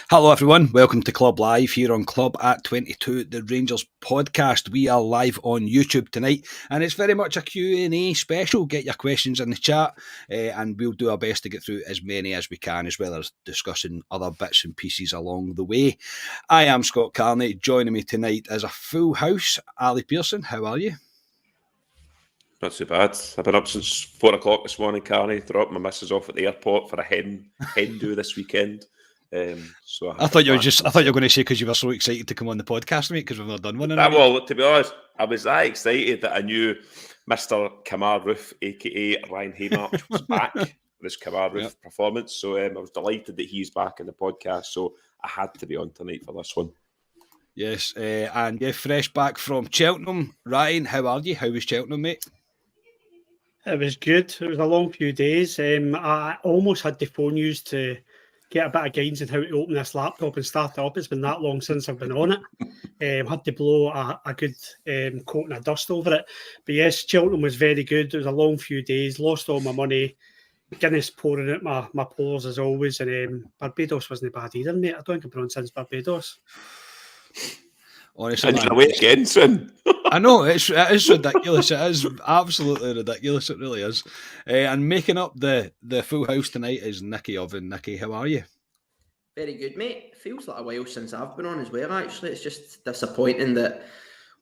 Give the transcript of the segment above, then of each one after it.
Hello everyone, welcome to Club Live here on Club at 22, the Rangers podcast. We are live on YouTube tonight and it's very much a Q&A special. Get your questions in the chat and we'll do our best to get through as many as we can, as well as discussing other bits and pieces along the way. I am Scott Carney. Joining me tonight is a full house. Ali Pearson, how are you? Not too bad. I've been up since 4 o'clock this morning, Carney. Dropped my missus off at the airport for a hen do this weekend. So I thought you were going to say because you were so excited to come on the podcast, mate, because we've not done one in a week. Well, to be honest, I was that excited that I knew Mr. Kamar Roof, aka Ryan Haymarch, was back for his Kamar Roof performance. So I was delighted that he's back in the podcast. So I had to be on tonight for this one. Yes, and fresh back from Cheltenham. Ryan, how are you? How was Cheltenham, mate? It was good. It was a long few days. I almost had the phone used to get a bit of guidance on how to open this laptop and start it up. It's been that long since I've been on it. Had to blow a good coat of dust over it. But yes, Cheltenham was very good. It was a long few days. Lost all my money. Guinness pouring out my pores as always. And Barbados wasn't bad either, mate. I don't think I've been on since Barbados. Honestly, and away again soon. I know, it is ridiculous. It is absolutely ridiculous. It really is. And making up the full house tonight is Nicky Oven. Nicky, how are you? Very good, mate. It feels like a while since I've been on as well, actually. It's just disappointing that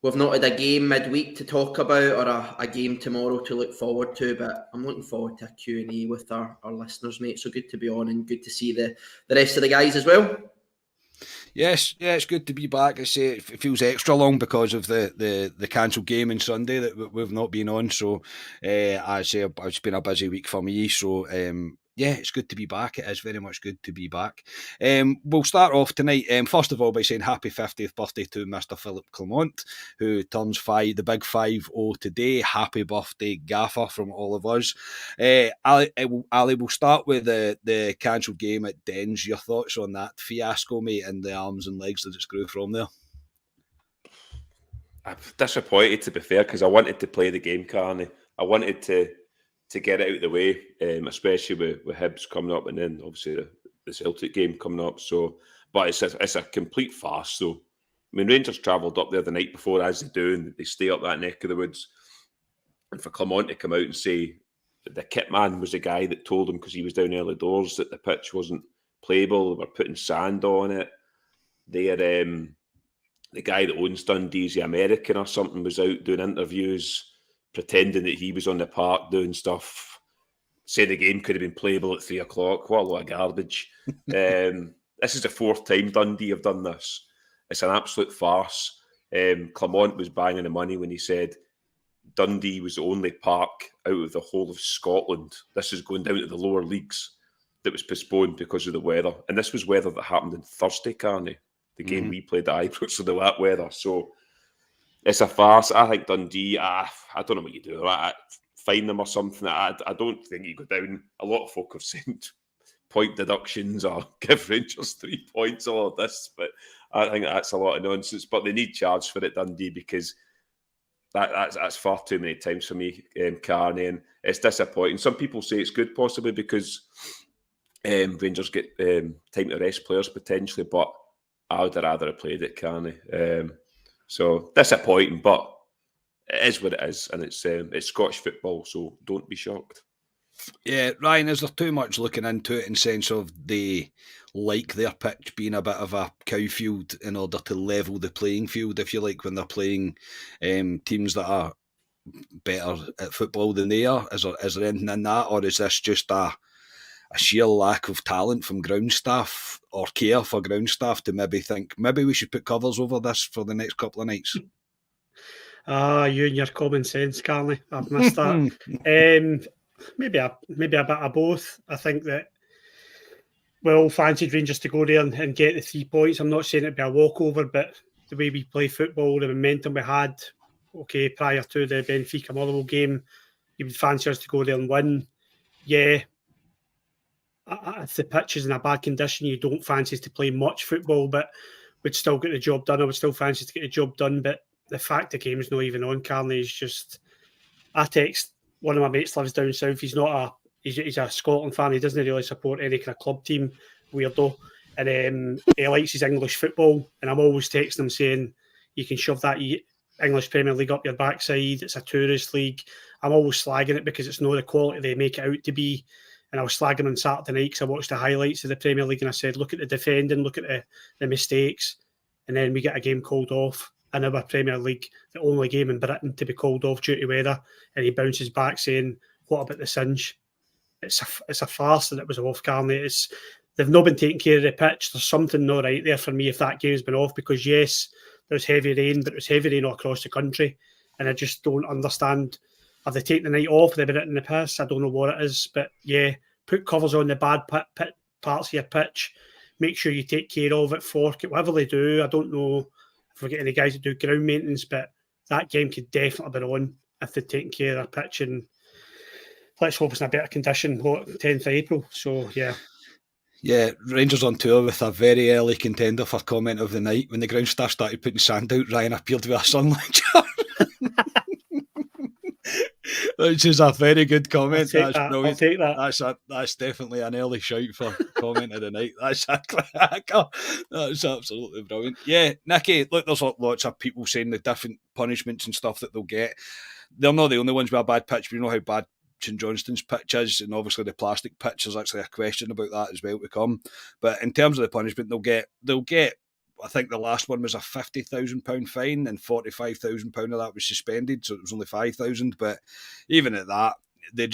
we've not had a game midweek to talk about or a game tomorrow to look forward to, but I'm looking forward to a Q&A with our listeners, mate. So good to be on and good to see the rest of the guys as well. Yes, it's good to be back. I say it feels extra long because of the cancelled game on Sunday that we've not been on. So I say it's been a busy week for me. So it's good to be back. It is very much good to be back. We'll start off tonight, first of all, by saying happy 50th birthday to Mr. Philip Clement, who turns the big 5-0 today. Happy birthday, Gaffer, from all of us. Ali, we'll start with the cancelled game at Dens. Your thoughts on that fiasco, mate, and the arms and legs that it grew from there? I'm disappointed, to be fair, because I wanted to play the game, Carney. I wanted to get it out of the way, especially with Hibs coming up and then obviously the Celtic game coming up. So, but it's a complete farce. So, I mean, Rangers travelled up there the night before, as they do, and they stay up that neck of the woods. And for Clement to come out and say that the kit man was the guy that told him, because he was down early doors, that the pitch wasn't playable, they were putting sand on it. The guy that owns Dundee, the American or something, was out doing interviews, pretending that he was on the park doing stuff, saying the game could have been playable at 3 o'clock. What a lot of garbage. This is the fourth time Dundee have done this. It's an absolute farce. Clement was banging the money when he said Dundee was the only park out of the whole of Scotland. This is going down to the lower leagues that was postponed because of the weather. And this was weather that happened on Thursday, Carney. The game we played at Ibrox, so the wet weather. So it's a farce. I think Dundee, I don't know what you do. Fine them or something. I don't think you go down. A lot of folk have sent point deductions or give Rangers 3 points, all of this. But I think that's a lot of nonsense. But they need charge for it, Dundee, because that's far too many times for me, Carney. And it's disappointing. Some people say it's good, possibly, because Rangers get time to rest players, potentially. But I would rather have played it, Carney. So disappointing, but it is what it is, and it's Scottish football, so don't be shocked. Yeah, Ryan, is there too much looking into it in sense of they like their pitch being a bit of a cow field in order to level the playing field, if you like, when they're playing teams that are better at football than they are? Is there anything in that, or is this just a sheer lack of talent from ground staff or care for ground staff to maybe think maybe we should put covers over this for the next couple of nights? You and your common sense, Carney. I've missed that. Maybe a bit of both. I think that we all fancied Rangers to go there and get the 3 points. I'm not saying it'd be a walkover, but the way we play football, the momentum we had, prior to the Benfica Motherwell game, you would fancy us to go there and win. Yeah, if the pitch is in a bad condition, you don't fancy us to play much football, but we'd still get the job done. I would still fancy us to get the job done, but the fact the game's not even on, Carney, is just... I text one of my mates lives down south. He's a Scotland fan. He doesn't really support any kind of club team. Weirdo. and he likes his English football, and I'm always texting him saying, you can shove that English Premier League up your backside, it's a tourist league. I'm always slagging it because it's not the quality they make it out to be. And I was slagging on Saturday night because I watched the highlights of the Premier League and I said, look at the defending, look at the mistakes. And then we get a game called off in our Premier League, the only game in Britain to be called off due to weather. And he bounces back saying, what about the Singe? It's a farce that it was off, Carney. They've not been taking care of the pitch. There's something not right there for me if that game's been off, because yes, there was heavy rain, but it was heavy rain all across the country. And I just don't understand. Have they taken the night off? They've been in the piss? I don't know what it is. But yeah, put covers on the bad parts of your pitch. Make sure you take care of it, fork it, whatever they do. I don't know if we're getting the guys that do ground maintenance, but that game could definitely be on if they're taking care of their pitch. And let's hope it's in a better condition, 10th of April. So, yeah. Yeah, Rangers on tour with a very early contender for comment of the night. When the ground staff started putting sand out, Ryan appeared with a sunlight jar. Which is a very good comment. That's brilliant. I'll take that. That's definitely an early shout for comment of the night. That's a cracker. That's absolutely brilliant. Yeah, Nicky, look, there's lots of people saying the different punishments and stuff that they'll get. They're not the only ones with a bad pitch, but you know how bad St Johnstone's pitch is, and obviously the plastic pitch, there's actually a question about that as well to come. But in terms of the punishment, they'll get I think the last one was a £50,000 fine, and £45,000 of that was suspended, so it was only £5,000. But even at that, they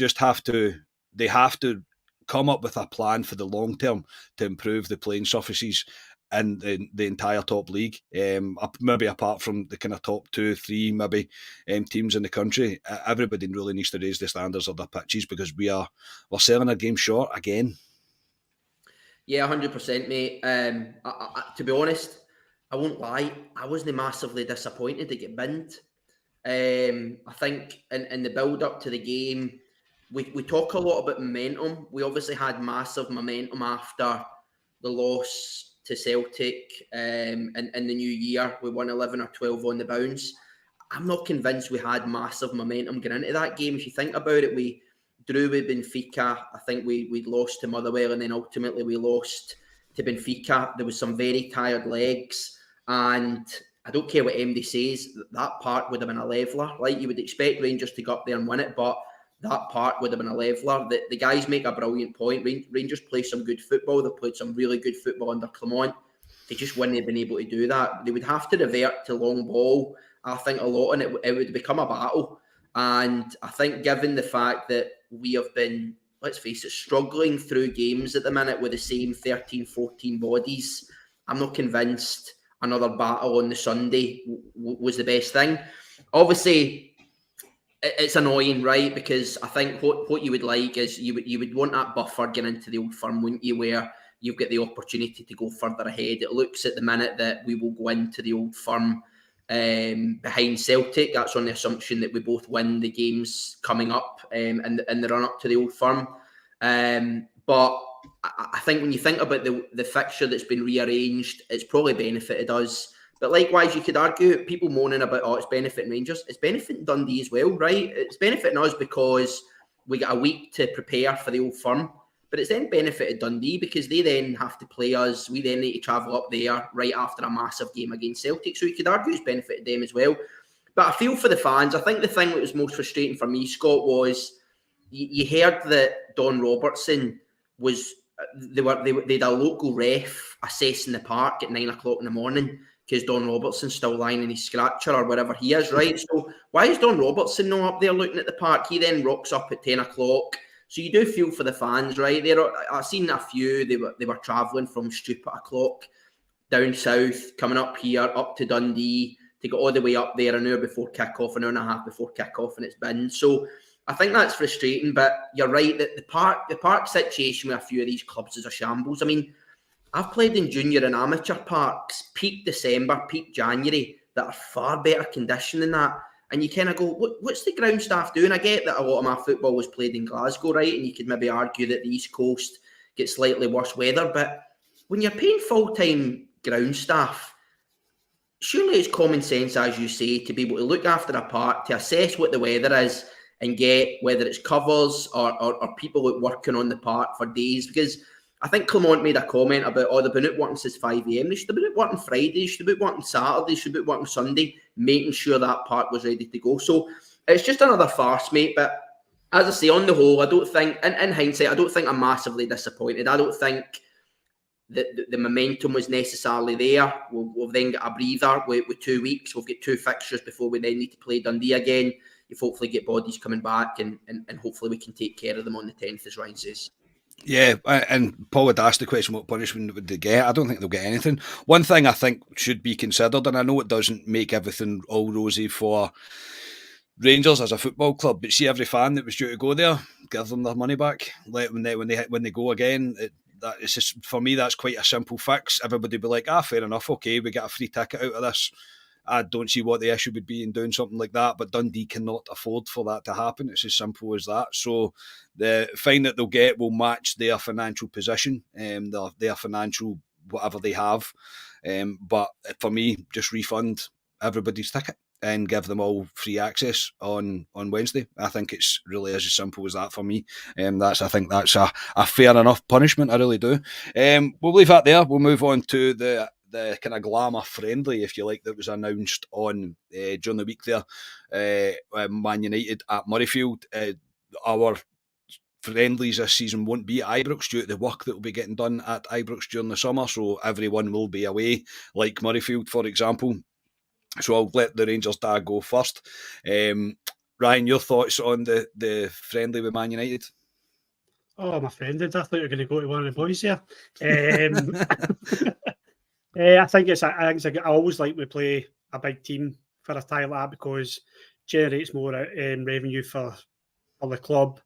have to come up with a plan for the long term to improve the playing surfaces in the entire top league. Maybe apart from the kind of top 2, 3 maybe teams in the country, everybody really needs to raise the standards of their pitches, because we're selling a game short again. Yeah, 100%, mate. To be honest, I won't lie, I wasn't massively disappointed to get binned. I think in the build-up to the game, we talk a lot about momentum. We obviously had massive momentum after the loss to Celtic in the new year. We won 11 or 12 on the bounce. I'm not convinced we had massive momentum going into that game. If you think about it, we drew with Benfica. I think we'd lost to Motherwell, and then ultimately we lost to Benfica. There was some very tired legs, and I don't care what MD says, that part would have been a leveller. Like, you would expect Rangers to go up there and win it, but that part would have been a leveller. The guys make a brilliant point. Rangers play some good football. They've played some really good football under Clement. They just wouldn't have been able to do that. They would have to revert to long ball, I think, a lot, and it would become a battle. And I think, given the fact that we have been, let's face it, struggling through games at the minute with the same 13, 14 bodies, I'm not convinced another battle on the Sunday was the best thing. Obviously, it's annoying, right? Because I think what you would like is you would want that buffer getting into the Old Firm, wouldn't you, where you've got the opportunity to go further ahead. It looks at the minute that we will go into the Old Firm behind Celtic. That's on the assumption that we both win the games coming up in the run-up to the Old Firm. But I think when you think about the fixture that's been rearranged, it's probably benefited us. But likewise, you could argue, people moaning about, it's benefiting Rangers. It's benefiting Dundee as well, right? It's benefiting us because we got a week to prepare for the Old Firm. But it's then benefited Dundee because they then have to play us. We then need to travel up there right after a massive game against Celtic. So you could argue it's benefited them as well. But I feel for the fans. I think the thing that was most frustrating for me, Scott, was you heard that Don Robertson was... They had a local ref assessing the park at 9 o'clock in the morning because Don Robertson's still lying in his scratcher or wherever he is, right? So why is Don Robertson not up there looking at the park? He then rocks up at 10 o'clock. So you do feel for the fans, right? I've seen a few. They were travelling from stupid o'clock down south, coming up here, up to Dundee to get all the way up there an hour before kick-off, an hour and a half before kick-off, and it's been. So I think that's frustrating, but you're right that the park situation with a few of these clubs is a shambles. I mean, I've played in junior and amateur parks, peak December, peak January, that are far better condition than that. And you kind of go, what's the ground staff doing? I get that a lot of my football was played in Glasgow, right? And you could maybe argue that the East Coast gets slightly worse weather. But when you're paying full-time ground staff, surely it's common sense, as you say, to be able to look after a park, to assess what the weather is, and get whether it's covers or people working on the park for days. Because I think Clement made a comment about, they've been out working since 5 a.m. They should have been out working Friday, they should have been working Saturday, they should have been working Sunday, making sure that park was ready to go. So it's just another farce, mate. But as I say, on the whole, I don't think, in hindsight, I don't think I'm massively disappointed. I don't think that the momentum was necessarily there. We've then got a breather with 2 weeks. We've got 2 fixtures before we then need to play Dundee again. You've hopefully get bodies coming back, and hopefully we can take care of them on the 10th, as Ryan says. Yeah, and Paul had asked the question, what punishment would they get? I don't think they'll get anything. One thing I think should be considered, and I know it doesn't make everything all rosy for Rangers as a football club, but see every fan that was due to go there, give them their money back. Let when they go again. That it's just, for me, that's quite a simple fix. Everybody be like, fair enough, okay, we get a free ticket out of this. I don't see what the issue would be in doing something like that, but Dundee cannot afford for that to happen. It's as simple as that. So the fine that they'll get will match their financial position, their financial whatever they have. But for me, just refund everybody's ticket and give them all free access on Wednesday. I think it's really as simple as that for me. I think that's a fair enough punishment. I really do. We'll leave that there. We'll move on to the kind of glamour friendly, if you like, that was announced on during the week there. Man United at Murrayfield. Our friendlies this season won't be at Ibrox due to the work that will be getting done at Ibrox during the summer, so everyone will be away, like Murrayfield, for example. So I'll let the Rangers dad go first. Ryan, your thoughts on the friendly with Man United? Oh, my friend, I thought you were going to go to one of the boys here. I think I always like we play a big team for a tie like that because it generates more revenue for the club.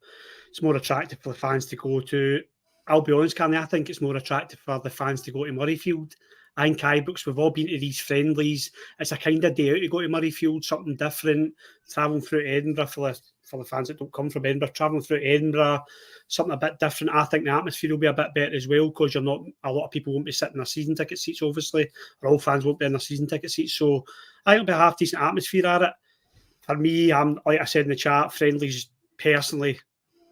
It's more attractive for the fans to go to. I'll be honest, Carney, I think it's more attractive for the fans to go to Murrayfield. I think Ibrox, we've all been to these friendlies. It's a kind of day out to go to Murrayfield, something different. Travelling through Edinburgh for the fans that don't come from Edinburgh, travelling through Edinburgh, something a bit different. I think the atmosphere will be a bit better as well because a lot of people won't be sitting in their season ticket seats, obviously, or all fans won't be in their season ticket seats. So I think it'll be a half decent atmosphere at it. For me, like I said in the chat, friendlies personally,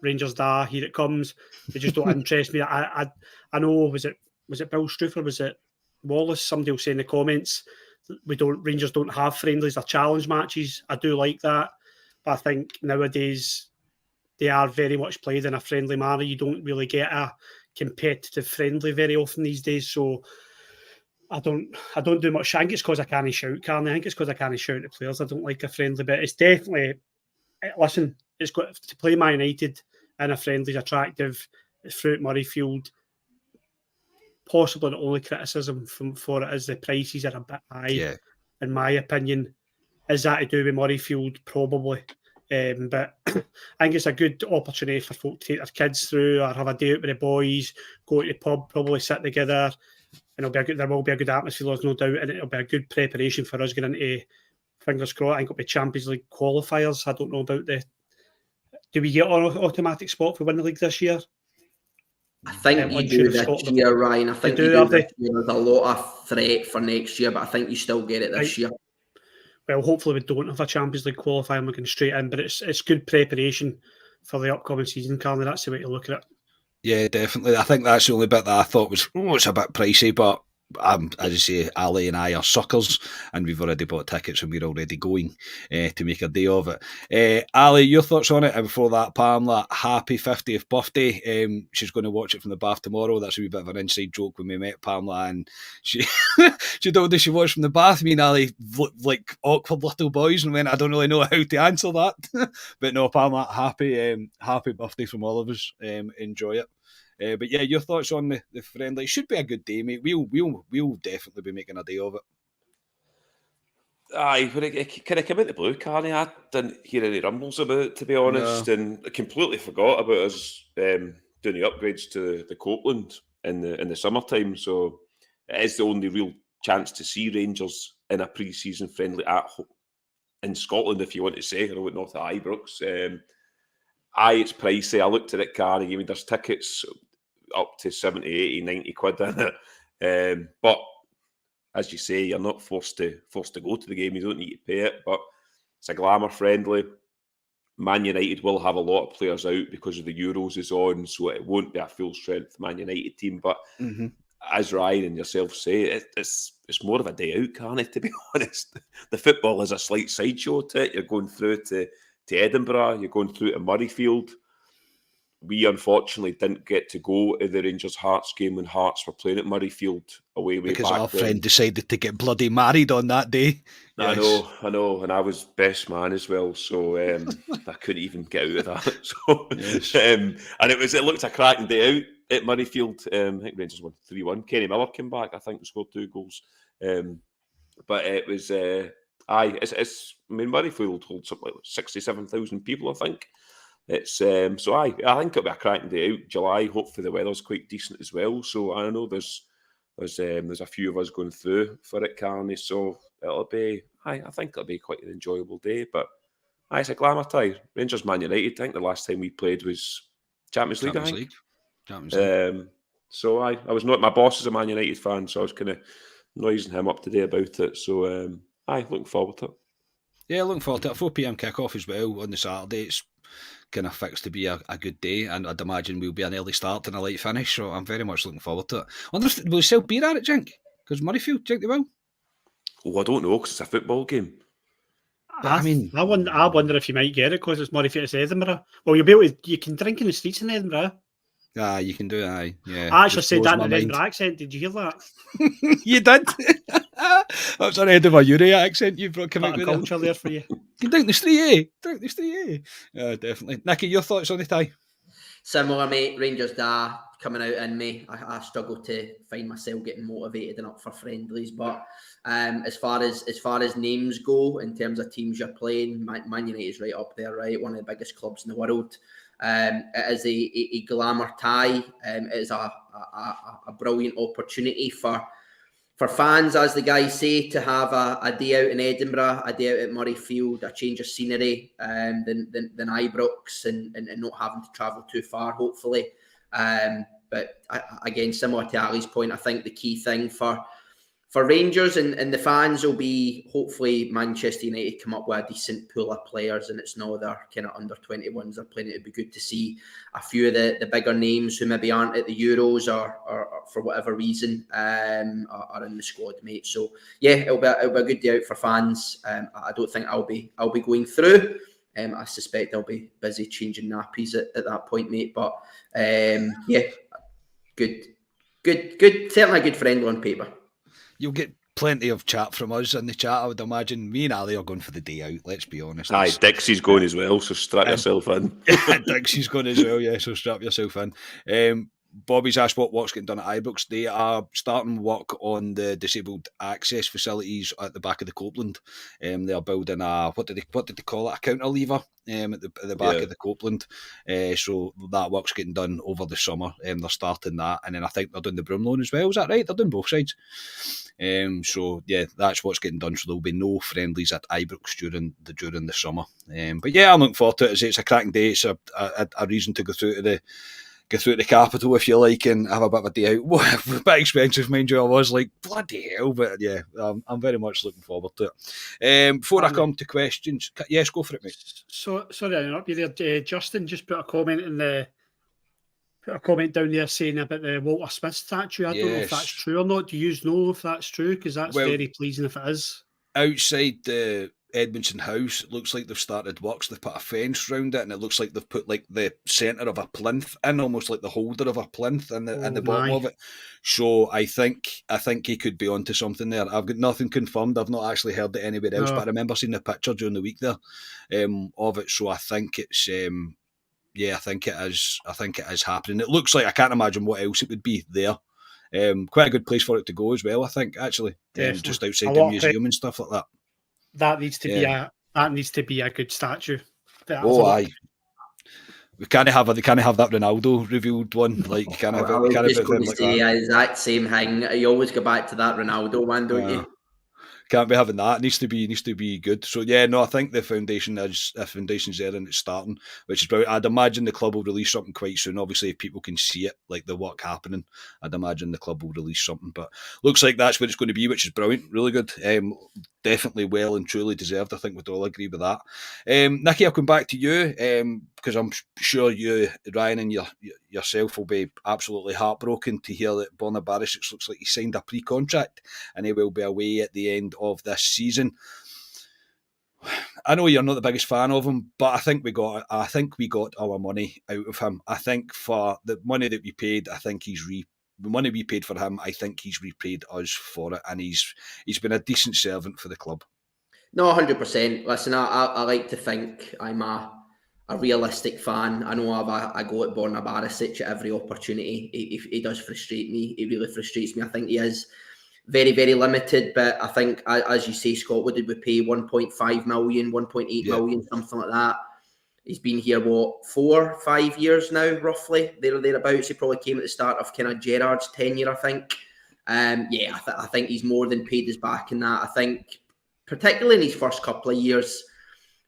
Rangers da, here it comes. They just don't interest me. I know, was it Bill Stroof or was it Wallace? Somebody will say in the comments Rangers don't have friendlies or challenge matches. I do like that, but I think nowadays they are very much played in a friendly manner. You don't really get a competitive friendly very often these days. So I don't do much. I think it's because I can't shout, Carney. I think it's because I can't shout at players. I don't like a friendly, but it's definitely, listen, it's got to play Man United in a friendly is attractive. It's through at Murrayfield. Possibly the only criticism for it is the prices are a bit high, in my opinion. Is that to do with Murrayfield? Probably. But I think it's a good opportunity for folk to take their kids through or have a day out with the boys, go to the pub, probably sit together, and there will be a good atmosphere, there's no doubt, and it'll be a good preparation for us getting into, fingers crossed, I think it'll be Champions League qualifiers. I don't know about do we get an automatic spot for win the league this year? I think you do this year, Ryan. I think you do this year. There's a lot of threat for next year, but I think you still get it this year. Well, hopefully we don't have a Champions League qualifier and we're going straight in, but it's good preparation for the upcoming season, Carly. That's the way to look at it. Yeah, definitely. I think that's the only bit that I thought was, it's a bit pricey, but as you say, Ali and I are suckers, and we've already bought tickets and we're already going to make a day of it. Ali, your thoughts on it? And before that, Pamela, happy 50th birthday. She's going to watch it from the bath tomorrow. That's a wee bit of an inside joke when we met Pamela, and she told us she watched from the bath. Me and Ali looked like awkward little boys and went, I don't really know how to answer that. But no, Pamela, happy birthday from all of us. Enjoy it. But yeah, your thoughts on the friendly? It should be a good day, mate. We'll definitely be making a day of it. Aye, when it kind of came out the blue, Carney, I didn't hear any rumbles about it, to be honest, and I completely forgot about us doing the upgrades to the Copeland in the summertime. So it is the only real chance to see Rangers in a pre-season friendly at home in Scotland, if you want to say. I know it's not at Ibrox. It's pricey. I looked at it, Carney. I mean, there's tickets up to 70, 80, 90 quid in it. But as you say, you're not forced to go to the game. You don't need to pay it. But it's a glamour friendly. Man United will have a lot of players out because of the Euros is on, so it won't be a full strength Man United team. But as Ryan and yourself say, it's more of a day out, can't it? To be honest, the football is a slight sideshow to it. You're going through to Edinburgh, you're going through to Murrayfield. We unfortunately didn't get to go to the Rangers Hearts game when Hearts were playing at Murrayfield way because back our then. friend decided to get bloody married on that day. Yes. I know, and I was best man as well, so I couldn't even get out of that. So, Yes. and it looked a cracking day out at Murrayfield. I think Rangers won 3-1. Kenny Miller came back, I think, and scored 2 goals. But it was I mean, Murrayfield holds something like 67,000 people, I think. It's so I think it'll be a cracking day out. July, hopefully the weather's quite decent as well. So I know there's a few of us going through for it, Carney. So it'll be I think it'll be quite an enjoyable day. But it's a glamour tie. Rangers Man United. I think the last time we played was Champions League. Champions League. So I was not. My boss is a Man United fan, so I was kind of noising him up today about it. So looking forward to it. Yeah, looking forward to it. 4 p.m. kick-off as well on the Saturday. It's kind of fixed to be a good day, and I'd imagine we'll be an early start and a late finish, so I'm very much looking forward to it. I wonder if will they sell beer at it, Jink? Because Murrayfield, Jink, they will? Oh, I don't know, because it's a football game. But, I wonder if you might get it because it's Murrayfield, it's Edinburgh. Well, you'll be able to, you can drink in the streets in Edinburgh. You can do it, yeah. I actually said that in an Edinburgh accent. Did you hear that? You did? That's an Edinburgh Uri accent you've come out with. Culture there for you. You drink the street, eh? Drink the street, eh? Yeah, definitely. Nicky, your thoughts on the tie? Similar, mate. Rangers da coming out in me. I struggle to find myself getting motivated and up for friendlies, but as far as names go, in terms of teams you're playing, Man United is right up there, right? One of the biggest clubs in the world. It is a glamour tie. It is a brilliant opportunity for fans, as the guys say, to have a day out in Edinburgh, a day out at Murrayfield, a change of scenery than Ibrox, and not having to travel too far, hopefully. But again, similar to Ali's point, I think the key thing for Rangers and the fans will be, hopefully, Manchester United come up with a decent pool of players, and it's no their kind of under 21s they're playing. It'd be good to see a few of the bigger names who maybe aren't at the Euros or for whatever reason are in the squad, mate. So yeah, it'll be a good day out for fans. I don't think I'll be going through. I suspect I'll be busy changing nappies at that point, mate. But yeah, good. Certainly a good friend on paper. You'll get plenty of chat from us in the chat, I would imagine. Me and Ali are going for the day out, let's be honest. Aye, Dixie's going as well, so strap yourself in. Dixie's going as well, yeah, so strap yourself in. Bobby's asked what work's getting done at Ibrox. They are starting work on the disabled access facilities at the back of the Copeland. They are building a, what did they call it, a counter lever at the back of the Copeland. So that work's getting done over the summer. They're starting that, and then I think they're doing the broom loan as well. Is that right? They're doing both sides. So yeah, that's what's getting done. So there'll be no friendlies at Ibrox during the summer. But yeah, I'm looking forward to it. It's a cracking day. It's a reason to go through to the capital, if you like, and have a bit of a day out. A bit expensive, mind you. I was like, bloody hell, but yeah, I'm very much looking forward to it. Before I come to questions, yes, go for it, mate. So sorry, I'm up you there. Justin just put a comment down there saying about the Walter Smith statue. I don't know if that's true or not. Do you know if that's true? Because that's very pleasing if it is. Outside the Edmondson House, it looks like they've started works. They've put a fence around it, and it looks like they've put like the centre of a plinth in, almost like the holder of a plinth in the bottom of it. So I think he could be onto something there. I've got nothing confirmed. I've not actually heard it anywhere else, but I remember seeing the picture during the week there of it. So I think it's I think it is happening. It looks like, I can't imagine what else it would be there. Quite a good place for it to go as well, I think, actually. Just outside the museum and stuff like that. That needs to be a good statue. Aye. We can't have that Ronaldo revealed one. Like, you can't have it. The exact same thing. You always go back to that Ronaldo one, don't you? Can't be having that. It needs to be good. So yeah, no, I think the foundation's there and it's starting, which is brilliant. I'd imagine the club will release something quite soon. Obviously, if people can see it, like the work happening, I'd imagine the club will release something. But looks like that's what it's going to be, which is brilliant. Really good. Definitely well and truly deserved. I think we'd all agree with that. Nicky, I'll come back to you because I'm sure you, Ryan, and yourself will be absolutely heartbroken to hear that Borna Barisic looks like he signed a pre-contract and he will be away at the end of this season. I know you're not the biggest fan of him, but I think we got our money out of him. I think for the money that we paid, I think the money we paid for him, I think he's repaid us for it, and he's been a decent servant for the club. No, 100%. Listen, I like to think I'm a realistic fan. I know I go at Borna Barisic at every opportunity. He does frustrate me. He really frustrates me. I think he is very, very limited, but I think, as you say, Scott, what did we pay? 1.5 million, 1.8 million, something like that. He's been here, 4 5 years now, roughly, there or thereabouts. He probably came at the start of kind of Gerrard's tenure, I think. I think he's more than paid his back in that. I think, particularly in his first couple of years,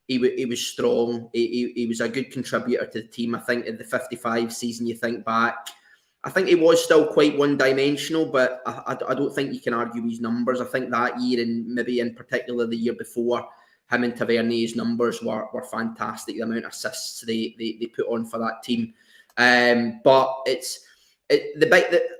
he was strong. He was a good contributor to the team. I think in the 55 season, you think back, I think he was still quite one-dimensional, but I don't think you can argue his numbers. I think that year, and maybe in particular the year before, him and Tavernier's numbers were fantastic. The amount of assists they put on for that team. But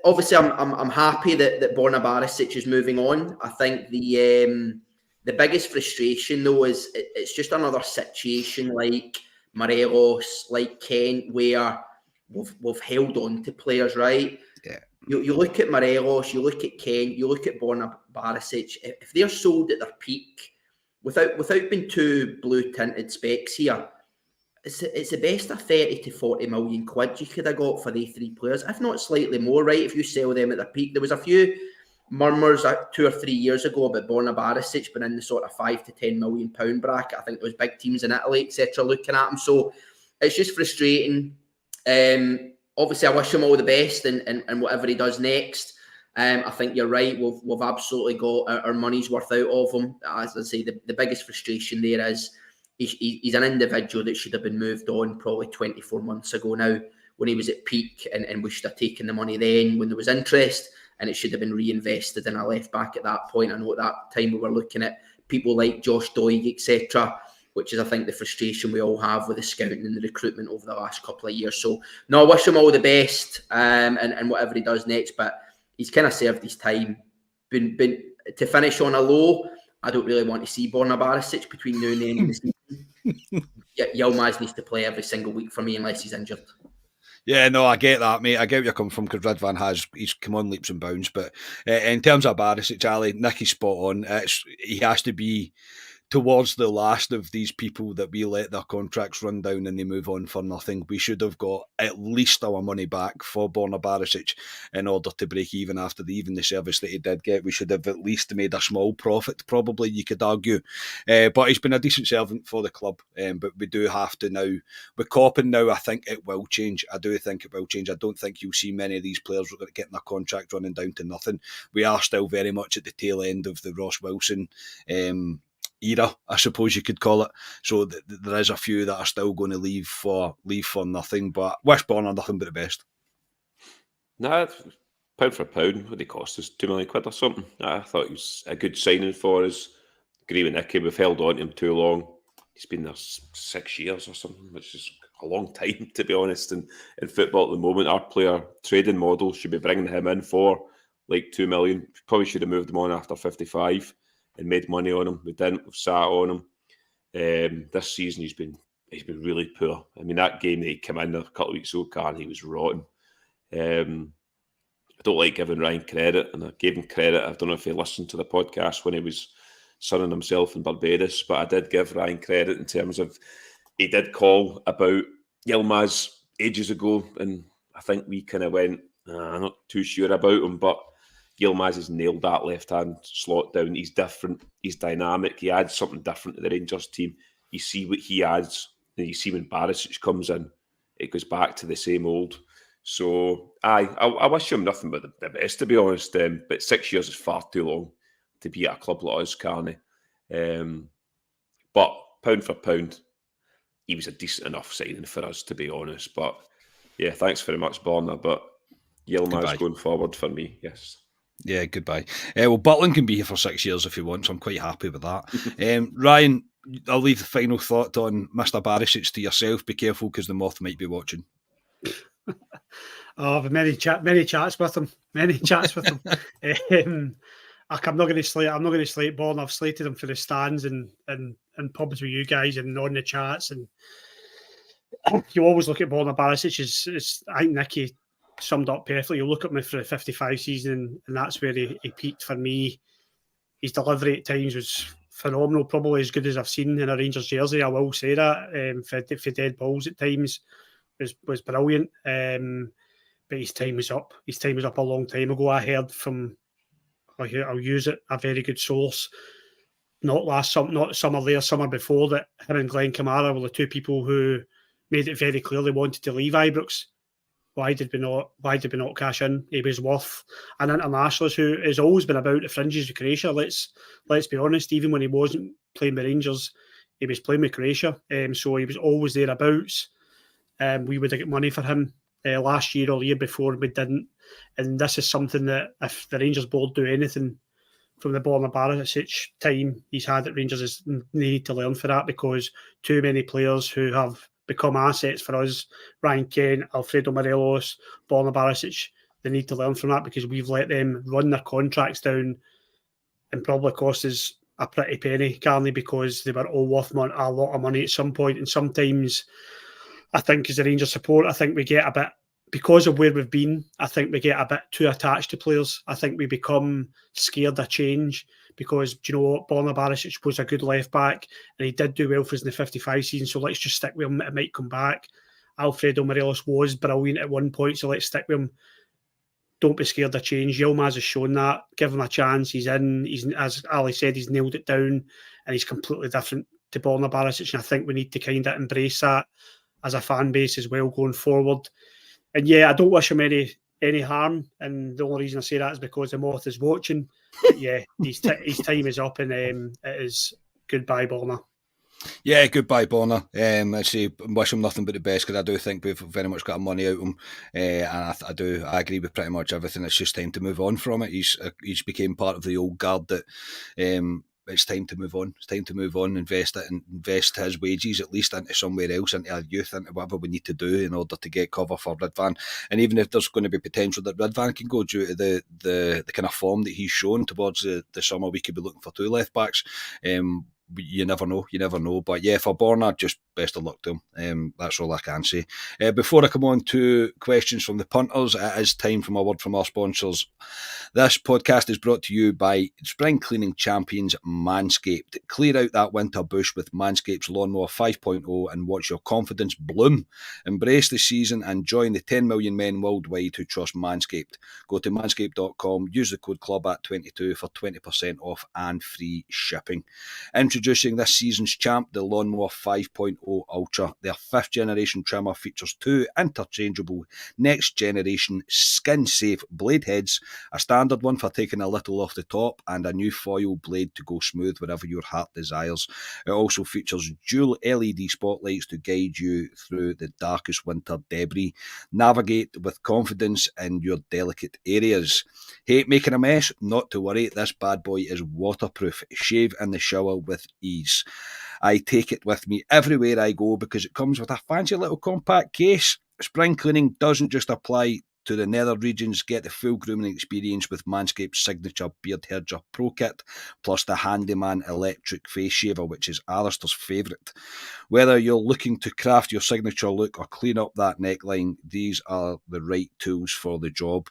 obviously I'm happy that Borna Barisic is moving on. I think the biggest frustration though is it's just another situation like Morelos, like Kent, where we've held on to players, right? Yeah. You look at Morelos, you look at Kent, you look at Borna Barisic. If they're sold at their peak, without being too blue tinted specs here, it's the best of 30 to 40 million quid you could have got for these three players, if not slightly more, right? If you sell them at their peak. There was a few murmurs 2 or 3 years ago about Borna Barisic being in the sort of 5 to 10 million pound bracket. I think there was big teams in Italy, etc., looking at him. So it's just frustrating. Obviously, I wish him all the best and whatever he does next. I think you're right. We've absolutely got our money's worth out of him. As I say, the biggest frustration there is he's an individual that should have been moved on probably 24 months ago now, when he was at peak, and we should have taken the money then when there was interest, and it should have been reinvested in a left back at that point. I know at that time we were looking at people like Josh Doig, etc., which is, I think, the frustration we all have with the scouting and the recruitment over the last couple of years. So, no, I wish him all the best and whatever he does next, but he's kind of served his time. Been to finish on a low, I don't really want to see Borna Barisic between now and the end of the season. Yilmaz needs to play every single week for me unless he's injured. Yeah, no, I get that, mate. I get where you're coming from, because Ridvan he's come on leaps and bounds. But in terms of Barisic, Ali, Nicky's spot on. He has to be towards the last of these people that we let their contracts run down and they move on for nothing. We should have got at least our money back for Borna Barisic in order to break even after even the service that he did get. We should have at least made a small profit, probably, you could argue. But he's been a decent servant for the club. But we do have to now, with Coppin now, I think it will change. I do think it will change. I don't think you'll see many of these players getting their contract running down to nothing. We are still very much at the tail end of the Ross Wilson era, I suppose you could call it. So there is a few that are still going to leave for nothing, but wish Borna nothing but the best. Nah, pound for pound, what did he cost us? 2 million quid or something? I thought he was a good signing for us. Agree with Nicky, we've held on to him too long. He's been there 6 years or something, which is a long time, to be honest. In football at the moment, our player trading model should be bringing him in for like 2 million. Probably should have moved him on after 55 and made money on him. We didn't. We've sat on him. This season he's been really poor. I mean, that game that he came in a couple of weeks ago, he was rotten. I don't like giving Ryan credit, and I gave him credit. I don't know if he listened to the podcast when he was sunning himself in Barbados, but I did give Ryan credit in terms of he did call about Yilmaz ages ago, and I think we kind of went, I'm not too sure about him, but Yilmaz has nailed that left-hand slot down. He's different. He's dynamic. He adds something different to the Rangers team. You see what he adds, and you see when Barisic comes in, it goes back to the same old. So, I wish him nothing but the best, to be honest. But 6 years is far too long to be at a club like us, Carney. But pound for pound, he was a decent enough signing for us, to be honest. But yeah, thanks very much, Borna. But Yilmaz going forward for me, yes. Yeah, goodbye. Well, Butland can be here for 6 years if he wants. I'm quite happy with that. Ryan, I'll leave the final thought on Mr. Barisic to yourself. Be careful because the moth might be watching. I've many chats with him. Many chats with him. I'm not going to slate Borna. I've slated him for the stands and pubs with you guys and on the chats. And you always look at Borna Barisic. I think Nicky summed up perfectly. You look at me for the 55 season, and that's where he peaked for me. His delivery at times was phenomenal, probably as good as I've seen in a Rangers jersey. I will say that. For dead balls at times was brilliant. But his time was up. His time was up a long time ago. I heard from, I'll use it, a very good source, not summer there, summer before, that him and Glenn Kamara were the two people who made it very clear they wanted to leave Ibrox. Why did we not cash in? He was worth an internationalist who has always been about the fringes of Croatia. Let's be honest. Even when he wasn't playing with Rangers, he was playing with Croatia. So he was always thereabouts. We would have got money for him last year or the year before. We didn't. And this is something that if the Rangers board do anything from the Borna Barisic time he's had at Rangers, is they need to learn for that, because too many players who have become assets for us, Ryan Kent, Alfredo Morelos, Borna Barisic, they need to learn from that, because we've let them run their contracts down and probably cost us a pretty penny, Carney, because they were all worth a lot of money at some point. And sometimes I think as a Rangers support, I think we get a bit, because of where we've been, I think we get a bit too attached to players. I think we become scared of change, because, do you know what, Borna Barisic was a good left back and he did do well for us in the 55 season, so let's just stick with him, it might come back. Alfredo Morelos was brilliant at one point, so let's stick with him. Don't be scared of change. Yilmaz has shown that. Give him a chance. He's in. He's, as Ali said, he's nailed it down, and he's completely different to Borna Barisic, and I think we need to kind of embrace that as a fan base as well going forward. And yeah, I don't wish him any harm, and the only reason I say that is because the moth is watching. But yeah, his time is up, and it is goodbye, Borna. Yeah, goodbye, Borna. I say wish him nothing but the best, because I do think we've very much got our money out of him, and I agree with pretty much everything. It's just time to move on from it. He's became part of the old guard that. It's time to move on. It's time to move on, invest his wages at least into somewhere else, into our youth, into whatever we need to do in order to get cover for Ridvan. And even if there's going to be potential that Ridvan can go due to the kind of form that he's shown towards the summer, we could be looking for two left backs. You never know. But yeah, for Borna, just best of luck to him. That's all I can say. Before I come on to questions from the punters, it is time for a word from our sponsors. This podcast is brought to you by spring cleaning champions Manscaped. Clear out that winter bush with Manscaped's Lawnmower 5.0 and watch your confidence bloom. Embrace the season and join the 10 million men worldwide who trust Manscaped. Go to manscaped.com, use the code CLUBAT22 for 20% off and free shipping. Introducing this season's champ, the Lawnmower 5.0 Ultra. Their 5th generation trimmer features two interchangeable next generation skin safe blade heads, a standard one for taking a little off the top, and a new foil blade to go smooth wherever your heart desires. It also features dual LED spotlights to guide you through the darkest winter debris. Navigate with confidence in your delicate areas. Hate making a mess? Not to worry, this bad boy is waterproof. Shave in the shower with ease. I take it with me everywhere I go because it comes with a fancy little compact case. Spring cleaning doesn't just apply to the nether regions. Get the full grooming experience with Manscaped's signature Beard Herger Pro Kit, plus the Handyman electric face shaver, which is Alistair's favourite. Whether you're looking to craft your signature look or clean up that neckline, these are the right tools for the job.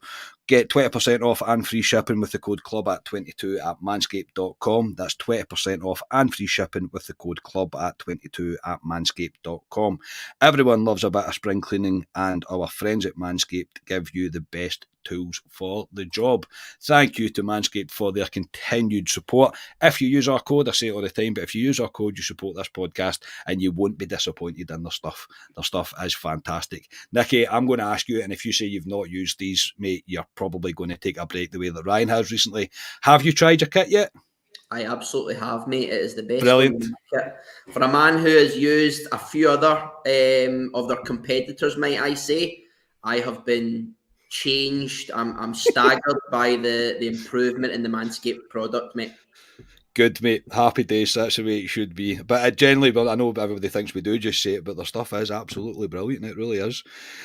Get 20% off and free shipping with the code CLUBAT22 at manscaped.com. That's 20% off and free shipping with the code CLUBAT22 at manscaped.com. Everyone loves a bit of spring cleaning, and our friends at Manscaped give you the best tools for the job. Thank you to Manscaped for their continued support. If you use our code, I say it all the time, but if you use our code, you support this podcast and you won't be disappointed in their stuff. Their stuff is fantastic. Nicky, I'm going to ask you, and if you say you've not used these, mate, you're probably going to take a break the way that Ryan has recently. Have you tried your kit yet? I absolutely have, mate. It is the best. Brilliant. For a man who has used a few other of their competitors, might I say, I have been changed. I'm staggered by the improvement in the Manscaped product, mate. Good, mate. Happy days. That's the way it should be. But generally, well, I know everybody thinks we do just say it, but their stuff is absolutely brilliant. It really is.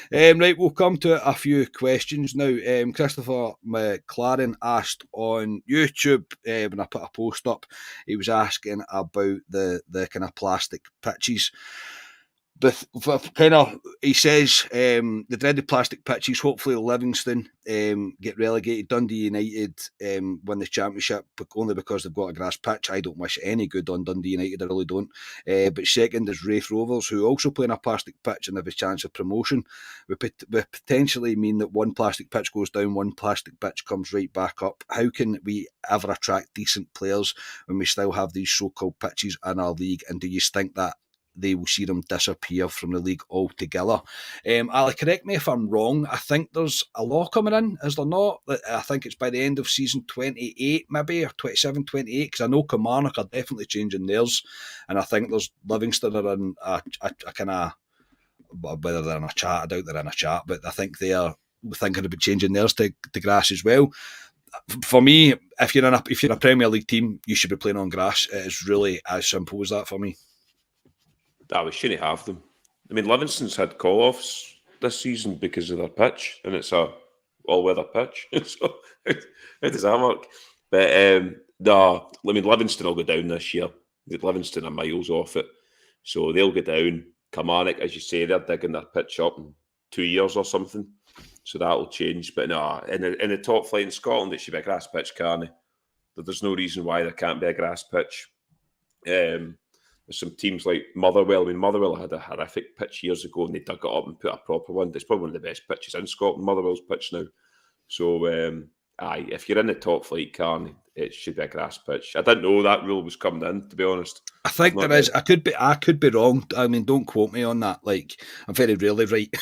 Right, we'll come to a few questions now. Christopher McLaren asked on YouTube when I put a post up. He was asking about the kind of plastic pitches. He says the dreaded plastic pitches. Hopefully, Livingston get relegated. Dundee United win the championship only because they've got a grass pitch. I don't wish any good on Dundee United. I really don't. But second is Wraith Rovers, who also play on a plastic pitch and have a chance of promotion. We potentially mean that one plastic pitch goes down, one plastic pitch comes right back up. How can we ever attract decent players when we still have these so-called pitches in our league? And do you think that they will see them disappear from the league altogether? Ali, correct me if I'm wrong. I think there's a law coming in, is there not? I think it's by the end of season 28, maybe, or 27, 28, because I know Kilmarnock are definitely changing theirs, and I think there's Livingston are in a kind of, whether they're in a chat, I doubt they're in a chat, but I think they are thinking about changing theirs to grass as well. For me, if you're a Premier League team, you should be playing on grass. It is really as simple as that for me. We shouldn't have them. I mean, Livingston's had call-offs this season because of their pitch, and it's a all-weather pitch. So how does that work? But no, I mean, Livingston will go down this year. Livingston are miles off it, so they'll go down. Kilmarnock, as you say, they're digging their pitch up in 2 years or something, so that'll change. But no, in the top flight in Scotland, it should be a grass pitch, can't it? There's no reason why there can't be a grass pitch. There's some teams like Motherwell. I mean, Motherwell had a horrific pitch years ago, and they dug it up and put a proper one. It's probably one of the best pitches in Scotland, Motherwell's pitch now. So, if you're in the top flight, it should be a grass pitch. I didn't know that rule was coming in, to be honest. I think there is. I could be wrong. I mean, don't quote me on that. Like, I'm very rarely right,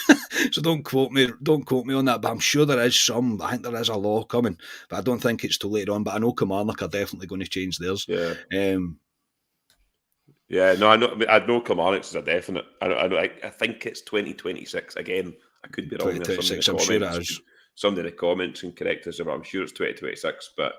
so don't quote me on that. But I'm sure there is some. I think there is a law coming, but I don't think it's too later on. But I know Kilmarnock are definitely going to change theirs. Yeah. Yeah, no, I know Kilmarnock's is a definite. I think it's 2026 again. I could be wrong. 2026, I'm sure it is. Somebody in the comments can correct us, but I'm sure it's 2026. But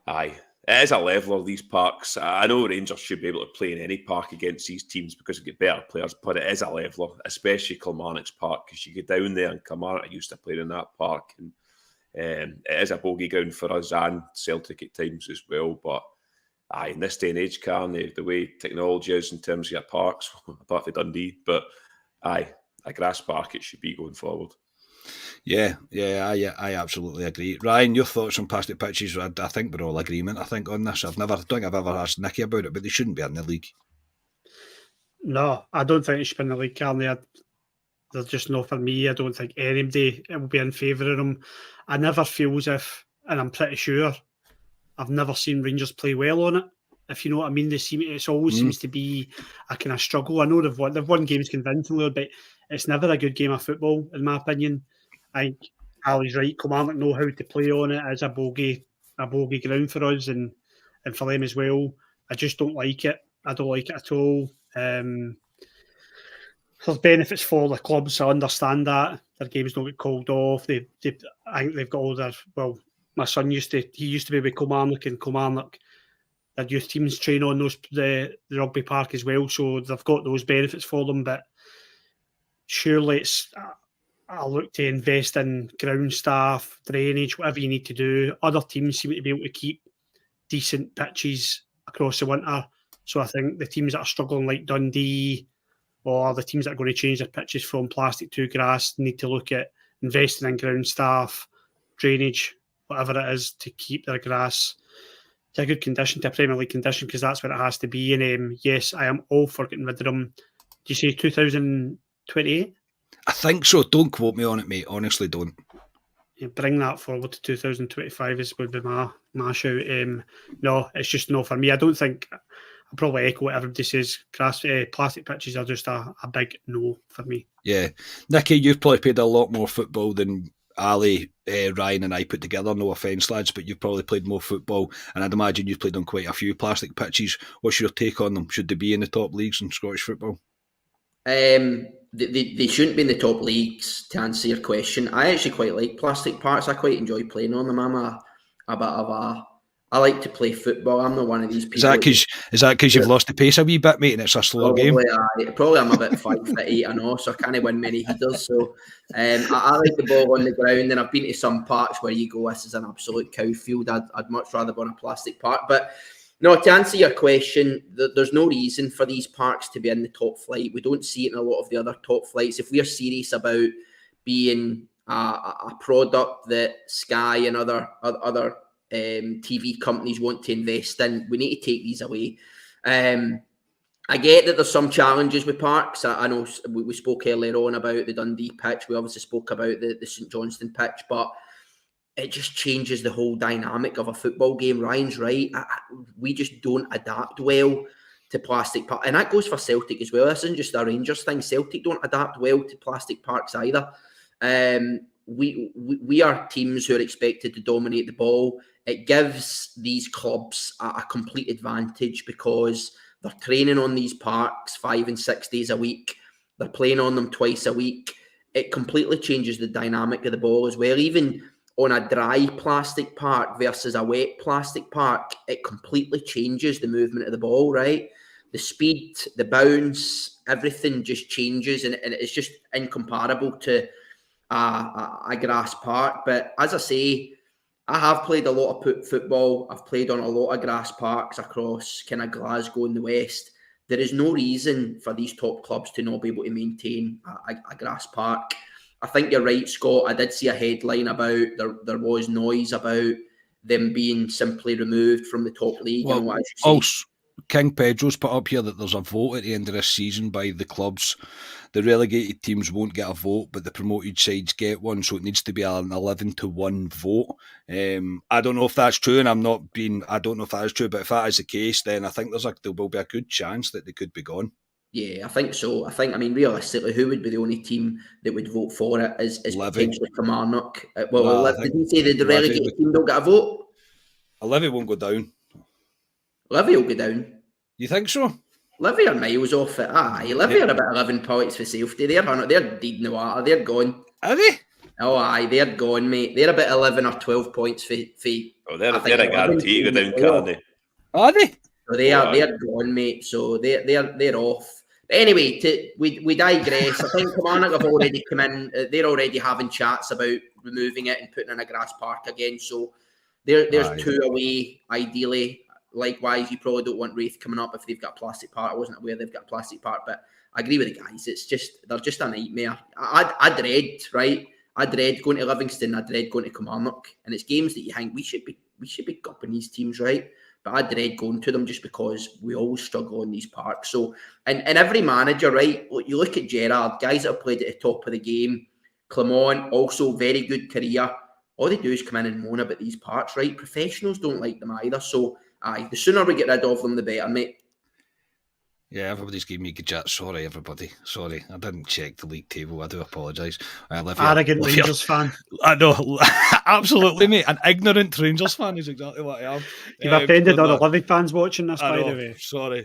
aye, it is a leveler, these parks. I know Rangers should be able to play in any park against these teams because they get better players, but it is a leveler, especially Kilmarnock's park, because you go down there and Kilmarnock used to play in that park, and it is a bogey ground for us and Celtic at times as well. But in this day and age, the way technology is in terms of your parks, apart from Dundee, but a grass park it should be going forward. Yeah, I absolutely agree. Ryan, your thoughts on plastic pitches? I think we're all agreement. I think on this, I don't think I've ever asked Nicky about it, but they shouldn't be in the league. No, I don't think it should be in the league, Carney. They're just not for me. I don't think anybody will be in favour of them. I never feel as if, and I'm pretty sure, I've never seen Rangers play well on it. If you know what I mean, it always seems to be a kind of struggle. I know they've won games convincingly, but it's never a good game of football, in my opinion. I think Ali's right. Kilmarnock know how to play on it as a bogey ground for us and for them as well. I just don't like it. I don't like it at all. There's benefits for the clubs. I understand that their games don't get called off. I think they've got all their my son used to be with Kilmarnock, and Kilmarnock, their youth teams train on the rugby park as well, so they've got those benefits for them. But surely I'll look to invest in ground staff, drainage, whatever you need to do. Other teams seem to be able to keep decent pitches across the winter, so I think the teams that are struggling like Dundee or the teams that are going to change their pitches from plastic to grass need to look at investing in ground staff, drainage, whatever it is, to keep their grass to a good condition, to a Premier League condition, because that's what it has to be. And yes, I am all for getting rid of them. Do you say 2028? I think so. Don't quote me on it, mate. Honestly, don't. Yeah, bring that forward to 2025 would be my shout. No, it's just no for me. I don't think. I'll probably echo what everybody says. Plastic pitches are just a big no for me. Yeah. Nicky, you've probably played a lot more football than Ali, Ryan and I put together, no offence lads, but you've probably played more football, and I'd imagine you've played on quite a few plastic pitches. What's your take on them? Should they be in the top leagues in Scottish football? They shouldn't be in the top leagues, to answer your question. I actually quite like plastic parks. I quite enjoy playing on them. I'm a bit of a... I like to play football. I'm not one of these people... Is that because you've lost the pace a wee bit, mate, and it's a slower game? Probably I'm a bit 5'8", I know, so I can't win many headers. So I like the ball on the ground, and I've been to some parks where you go, this is an absolute cow field. I'd much rather go on a plastic park. But no, to answer your question, there's no reason for these parks to be in the top flight. We don't see it in a lot of the other top flights. If we're serious about being a product that Sky and other TV companies want to invest in, we need to take these away. I get that there's some challenges with parks. I know we spoke earlier on about the Dundee pitch. We obviously spoke about the St Johnstone pitch, but it just changes the whole dynamic of a football game. Ryan's right. We just don't adapt well to plastic parks. And that goes for Celtic as well. This isn't just a Rangers thing. Celtic don't adapt well to plastic parks either. We are teams who are expected to dominate the ball. It gives these clubs a complete advantage because they're training on these parks 5 and 6 days a week. They're playing on them twice a week. It completely changes the dynamic of the ball as well. Even on a dry plastic park versus a wet plastic park, it completely changes the movement of the ball, right? The speed, the bounce, everything just changes, and it's just incomparable to a grass park. But as I say, I have played a lot of football. I've played on a lot of grass parks across kind of Glasgow and the West. There is no reason for these top clubs to not be able to maintain a grass park. I think you're right, Scott. I did see a headline about there was noise about them being simply removed from the top league. Well, also, King Pedro's put up here that there's a vote at the end of this season by the clubs. The relegated teams won't get a vote, but the promoted sides get one, so it needs to be an 11-1 vote. I don't know if that's true, and I don't know if that is true, but if that is the case, then I think there will be a good chance that they could be gone. Yeah, I think so. I mean, realistically, who would be the only team that would vote for it is potentially Kilmarnock. Did you say the relegated team don't get a vote? Livy won't go down. Livy will go down. You think so? Livy are miles off it. Aye, Livy are about 11 points for safety. They're dead in the water. They're gone. Are they? Oh, aye, they're gone, mate. They're about 11 or 12 points for they're a guarantee to go down, can't they? Are they? So they're gone, mate. So they're off. But anyway, we digress. I think Kilmarnock have already come in. They're already having chats about removing it and putting in a grass park again. So there's 2 away, ideally. Likewise, you probably don't want Wraith coming up if they've got a plastic part. I wasn't aware they've got a plastic part, but I agree with the guys. They're just a nightmare. I dread going to Livingston. I dread going to Kilmarnock, and it's games that you think we should be gupping these teams, right? But I dread going to them just because we always struggle in these parks. So, and every manager, right? You look at Gerrard, guys that have played at the top of the game. Clement, also very good career. All they do is come in and moan about these parks, right? Professionals don't like them either. So, aye, the sooner we get rid of them, the better, mate. Yeah, everybody's giving me a good chat. Sorry, everybody. Sorry, I didn't check the league table. I do apologise. Arrogant Rangers fan. I know, absolutely, mate. An ignorant Rangers fan is exactly what I am. You've offended all the Livy fans watching this, by the way. Sorry,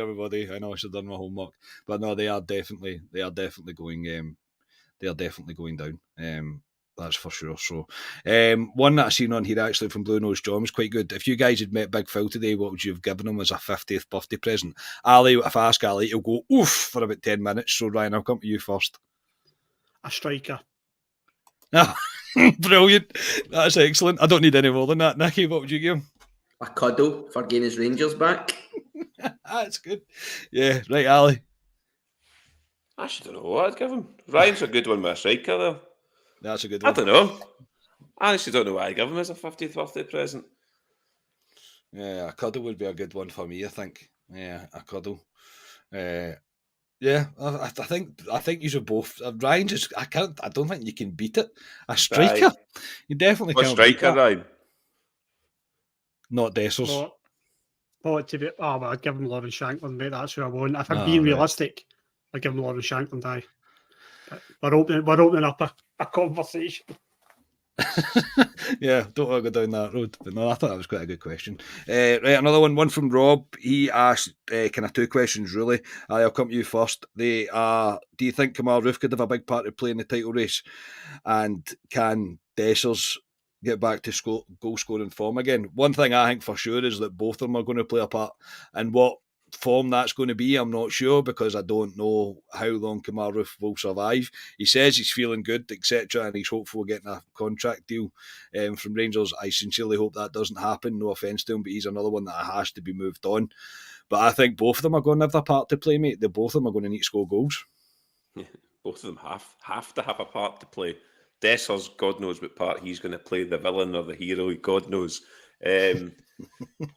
everybody. I know I should have done my homework, but no, they are definitely going. They are definitely going down. That's for sure. So, one that I seen on here actually from Blue Nose John was quite good. If you guys had met Big Phil today, what would you have given him as a 50th birthday present? Ali, if I ask Ali, he'll go oof for about 10 minutes. So, Ryan, I'll come to you first. A striker. Brilliant. That's excellent. I don't need any more than that. Nicky, what would you give him? A cuddle for getting his Rangers back. That's good. Yeah, right, Ali. I actually don't know what I'd give him. Ryan's a good one with a striker, though. That's a good one. I don't know. I actually don't know why I give him as a 50th birthday present. Yeah, a cuddle would be a good one for me, I think. Yeah, a cuddle. Yeah, I think you should both. Ryan just, I don't think you can beat it. A striker, Aye. You definitely What can't. Striker, Ryan? Not Dessers. I'd give him Lauren Shanklin, mate. That's who I want. If I'm being realistic, I'd give him Lauren Shanklin. We're opening up a conversation. Yeah, don't want to go down that road. But no, I thought that was quite a good question. Right, another one from Rob. He asked kind of 2 questions, really. I'll come to you first. They are, do you think Kamal Roof could have a big part to play in the title race? And can Dessers get back to goal scoring form again? One thing I think for sure is that both of them are going to play a part. And what form that's going to be, I'm not sure, because I don't know how long Kamal Roof will survive. He says he's feeling good, etc., and he's hopeful of getting a contract deal from Rangers. I sincerely hope that doesn't happen. No offence to him, but he's another one that has to be moved on. But I think both of them are going to have their part to play, mate. Both of them are going to need to score goals. Both of them have to have a part to play. Dessers, God knows what part he's going to play, the villain or the hero, God knows.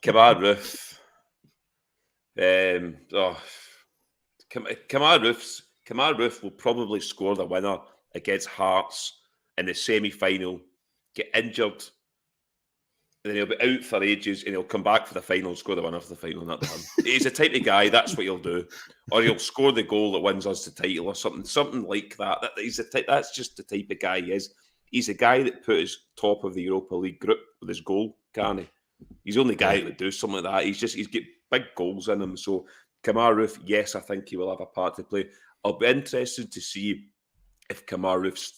Kamal Roof. Kamal Roof will probably score the winner against Hearts in the semi-final, get injured, and then he'll be out for ages, and he'll come back for the final, score the winner for the final, and that's him. He's the type of guy, that's what he'll do. Or he'll score the goal that wins us the title or something like that. That's just the type of guy he is. He's a guy that put his top of the Europa League group with his goal, can't he? He's the only guy that would do something like that. He's got big goals in him. So Kamal Roof, yes, I think he will have a part to play. I'll be interested to see if Kamal Roof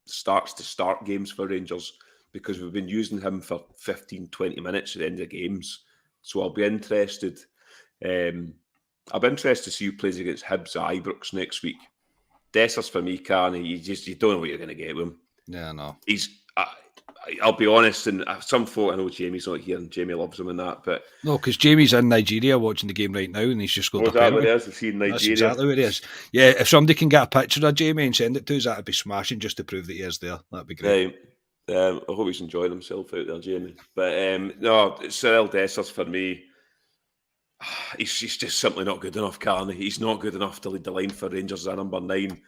starts to start games for Rangers, because we've been using him for 15, 20 minutes at the end of games. So I'll be interested. I'll be interested to see who plays against Hibs at Ibrox next week. Dessers for me, Carney, you don't know what you're going to get with him. Yeah, no. I'll be honest, and some folk, I know Jamie's not here, and Jamie loves him and that, but no, because Jamie's in Nigeria watching the game right now, and he's just scored a penalty. penalty. What it is? Is he in Nigeria? That's exactly what it is. Yeah, if somebody can get a picture of Jamie and send it to us, that'd be smashing, just to prove that he is there. That'd be great. I hope he's enjoying himself out there, Jamie. But no, Cyril Dessers for me, he's just simply not good enough, Carney. He's not good enough to lead the line for Rangers as a number 9.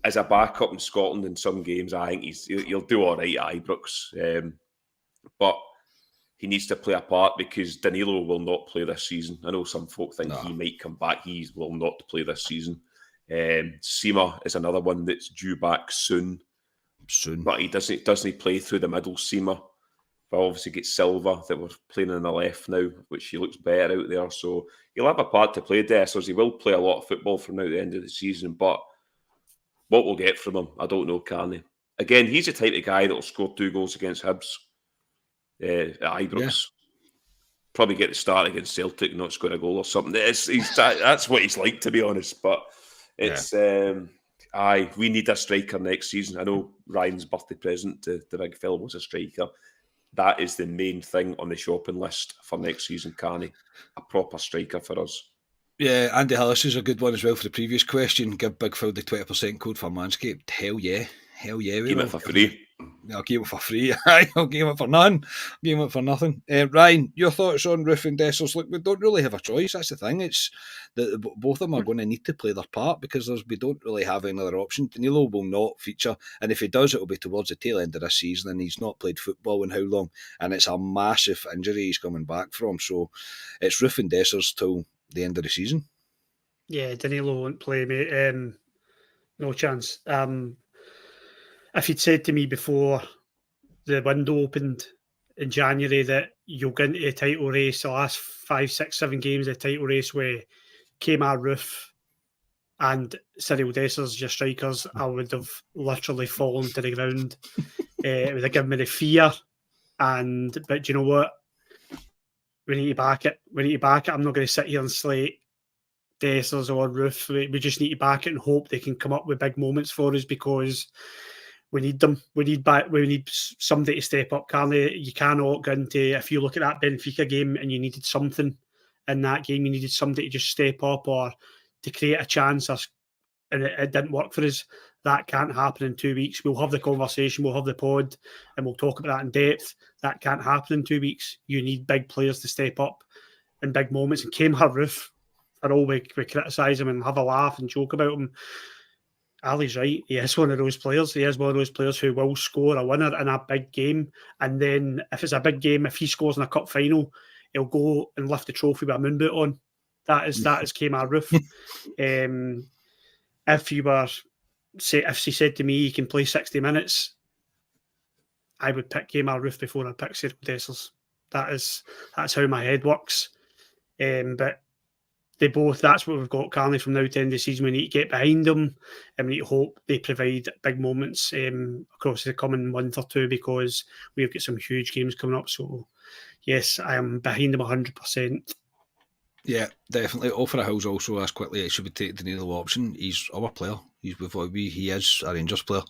As a backup in Scotland in some games, I think he'll do all right at Ibrox. But he needs to play a part, because Danilo will not play this season. I know some folk think he might come back. He will not play this season. Sima is another one that's due back soon. But he doesn't play through the middle. Sima. But obviously get Silva that we're playing on the left now, which he looks better out there. So he'll have a part to play, Dessers. He will play a lot of football from now to the end of the season. But what we'll get from him, I don't know, Carney. Again, he's the type of guy that will score 2 goals against Hibs at Ibrox. Yeah. Probably get the start against Celtic, not score a goal or something. That's what he's like, to be honest. But it's we need a striker next season. I know Ryan's birthday present to the big fella was a striker. That is the main thing on the shopping list for next season, Carney. A proper striker for us. Yeah, Andy Hillis is a good one as well for the previous question. Give Big Phil the 20% code for Manscaped. Hell yeah. Give it for free. I'll give it for free. I'll give it for none. I'll give it for nothing. Ryan, your thoughts on Roof and Dessers? Look, we don't really have a choice. That's the thing. It's that both of them are going to need to play their part, because we don't really have any other option. Danilo will not feature, and if he does, it will be towards the tail end of this season, and he's not played football in how long, and it's a massive injury he's coming back from. So it's Roof and Dessers till the end of the season. Yeah, Danilo won't play, mate. No chance. If he'd said to me before the window opened in January that you'll get into a title race, the last 5, 6, 7 games of the title race where Kamal Roof and Cyril Dessers, your strikers, I would have literally fallen to the ground. It would have given me the fear. But do you know what? We need to back it. I'm not going to sit here and slate Dessers or Roof. We just need to back it and hope they can come up with big moments for us, because we need them. We need somebody to step up. You cannot go into, if you look at that Benfica game and you needed something in that game, you needed somebody to just step up or to create a chance, and it didn't work for us. That can't happen in 2 weeks. We'll have the conversation, we'll have the pod, and we'll talk about that in depth. That can't happen in 2 weeks. You need big players to step up in big moments. And Kamal Roof, for all we criticise him and have a laugh and joke about him, Ali's right. He is one of those players. He is one of those players who will score a winner in a big game. And then if it's a big game, if he scores in a cup final, he'll go and lift the trophy with a moon boot on. That is Kamal Roof. If she said to me he can play 60 minutes, I would pick Kemar Roofe before I pick Cyril Dessers. That's how my head works. But they both, that's what we've got, Carney, from now to end of the season. We need to get behind them, and we need to hope they provide big moments across the coming month or two, because we've got some huge games coming up. So, yes, I am behind them 100%. Yeah, definitely. Offer a Hills also asked quickly, should we take the Needle option? He's our player. He is a Rangers player.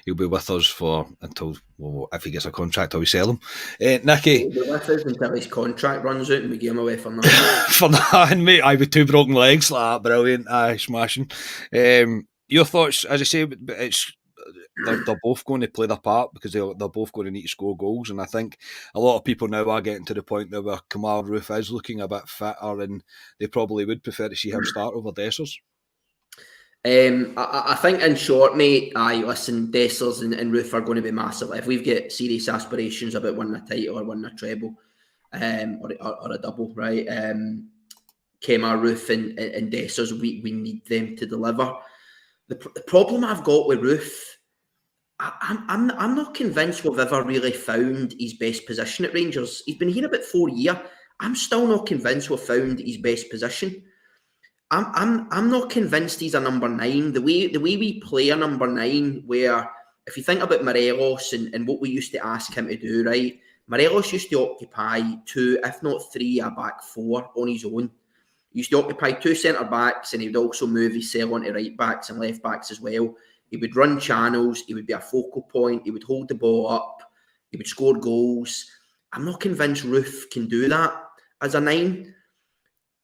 He'll be with us for until, well, if he gets a contract, how we sell him. Nicky. He'll be with us until his contract runs out and we give him away for nothing. For nothing, mate. With 2 broken legs, like that, brilliant. Smashing. Your thoughts, as I say, they're both going to play their part, because they're both going to need to score goals. And I think a lot of people now are getting to the point now where Kemar Roofe is looking a bit fitter, and they probably would prefer to see him start over Dessers. I think, in short, mate, listen, Dessers and Roofe are going to be massive. If we've got serious aspirations about winning a title or winning a treble, or a double, right? Kemar Roofe and Dessers, we need them to deliver. The problem I've got with Roofe, I'm not convinced we've ever really found his best position at Rangers. He's been here about 4 years. I'm still not convinced we've found his best position. I'm not convinced he's a number 9. The way we play a number 9, where if you think about Morelos and what we used to ask him to do, right? Morelos used to occupy 2, if not 3, a back 4 on his own. He used to occupy 2 centre backs, and he would also move his cell onto right backs and left backs as well. He would run channels. He would be a focal point. He would hold the ball up. He would score goals. I'm not convinced Roofe can do that as a 9.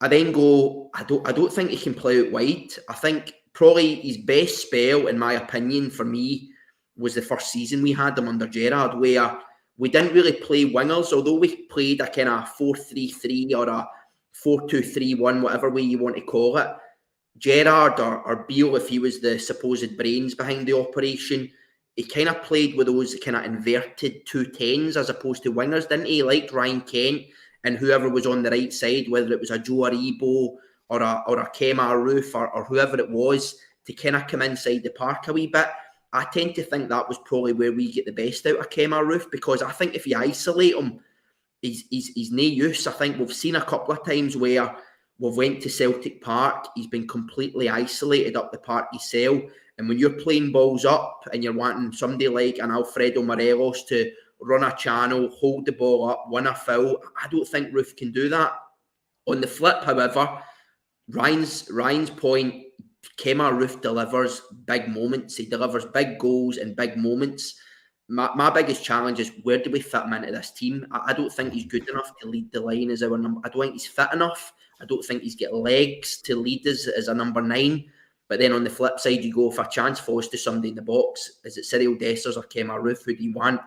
I then go, I don't think he can play out wide. I think probably his best spell, in my opinion, for me, was the first season we had him under Gerrard, where we didn't really play wingers, although we played a kind of 4-3-3 or a 4-2-3-1, whatever way you want to call it. Gerrard or Beale, if he was the supposed brains behind the operation, he kind of played with those kind of inverted 2-10s as opposed to wingers, didn't he? Like Ryan Kent and whoever was on the right side, whether it was a Joe Aribo or a Kemar Roofe or whoever it was, to kind of come inside the park a wee bit. I tend to think that was probably where we get the best out of Kemar Roofe, because I think if you isolate him, he's no use. I think we've seen a couple of times where we've went to Celtic Park, he's been completely isolated up the park himself. And when you're playing balls up and you're wanting somebody like an Alfredo Morelos to run a channel, hold the ball up, win a foul, I don't think Roofe can do that. On the flip, however, Ryan's point, Kemar Roofe delivers big moments. He delivers big goals and big moments. My biggest challenge is, where do we fit him into this team? I don't think he's good enough to lead the line as our number. I don't think he's fit enough. I don't think he's got legs to lead us as a number 9. But then on the flip side, you go, if a chance falls to somebody in the box, is it Cyril Dessers or Kemar Roofe? Who do you want?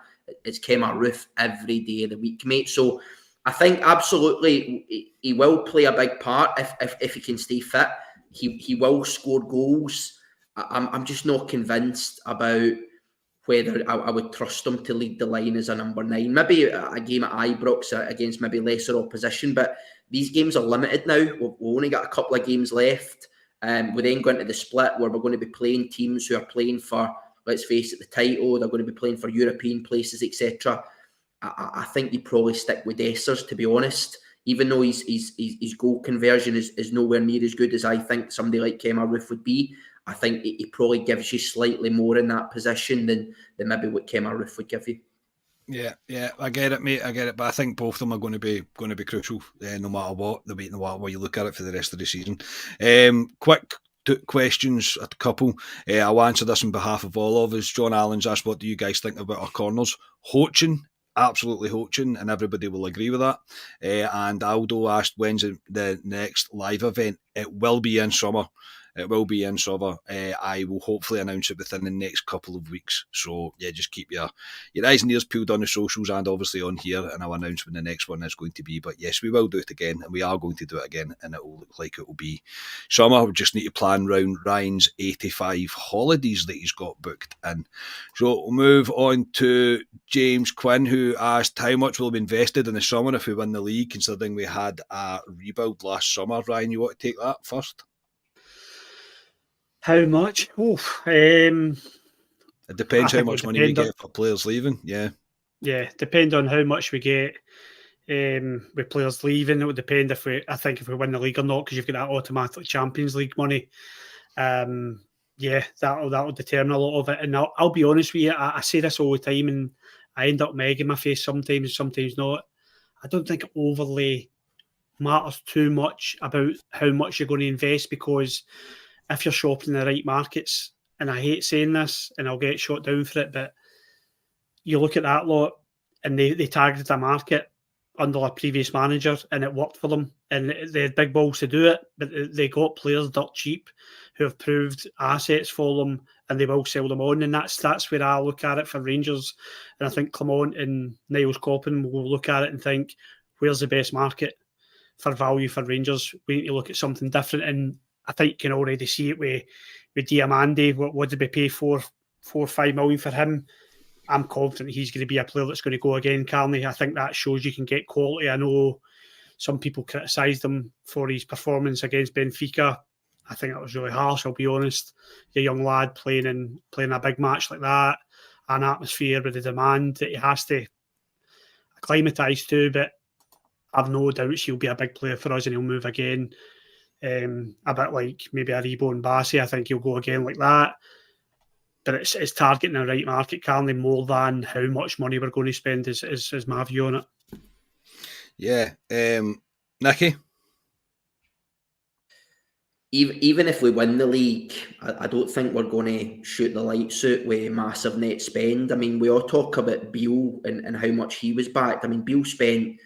It's Kemar Roofe every day of the week, mate. So I think absolutely he will play a big part if he can stay fit. He will score goals. I'm just not convinced about whether I would trust him to lead the line as a number 9. Maybe a game at Ibrox against maybe lesser opposition, but these games are limited now. We've only got a couple of games left. We then go into the split where we're going to be playing teams who are playing for, let's face it, the title. They're going to be playing for European places, etc. I think you probably stick with Dessers, to be honest. Even though his goal conversion is nowhere near as good as I think somebody like Kemar Roofe would be, I think he probably gives you slightly more in that position than maybe what Kemar Roofe would give you. Yeah, I get it, mate. I get it, but I think both of them are going to be crucial, no matter what. No matter what you look at it for the rest of the season. Quick questions, a couple. I'll answer this on behalf of all of us. John Allen's asked, "What do you guys think about our corners?" Hoaching, absolutely hoaching, and everybody will agree with that. And Aldo asked, "When's the next live event?" It will be in summer. It will be in summer. I will hopefully announce it within the next couple of weeks. So, yeah, just keep your eyes and ears peeled on the socials and obviously on here, and I'll announce when the next one is going to be. But, yes, we will do it again, and we are going to do it again, and it will look like it will be summer. We just need to plan round Ryan's 85 holidays that he's got booked in. So, we'll move on to James Quinn, who asked, how much will be invested in the summer if we win the league, considering we had a rebuild last summer? Ryan, you want to take that first? How much? It depends how much money we get for players leaving. Yeah. Yeah, depend on how much we get with players leaving. It would depend if we win the league or not, because you've got that automatic Champions League money. That'll determine a lot of it. And I'll be honest with you, I say this all the time, and I end up megging my face sometimes not. I don't think it overly matters too much about how much you're going to invest, because if you're shopping in the right markets, and I hate saying this, and I'll get shot down for it, but you look at that lot, and they targeted a market under a previous manager, and it worked for them, and they had big balls to do it, but they got players dirt cheap who have proved assets for them, and they will sell them on, and that's where I look at it for Rangers. And I think Clement and Niles Coppin will look at it and think, where's the best market for value for Rangers? We need to look at something different, and I think you can already see it with Diamandi. What did we pay for? 4 or 5 million for him? I'm confident he's going to be a player that's going to go again, Carney. I think that shows you can get quality. I know some people criticised him for his performance against Benfica. I think that was really harsh, I'll be honest. A young lad playing a big match like that, an atmosphere with the demand that he has to acclimatise to, but I've no doubts he'll be a big player for us and he'll move again. A bit like maybe a Rebo and Bassi. I think he'll go again like that. But it's targeting the right market, Carney, more than how much money we're going to spend is my view on it. Yeah. Nicky? Even if we win the league, I don't think we're going to shoot the lights out with massive net spend. I mean, we all talk about Beale and how much he was backed. I mean, Beale spent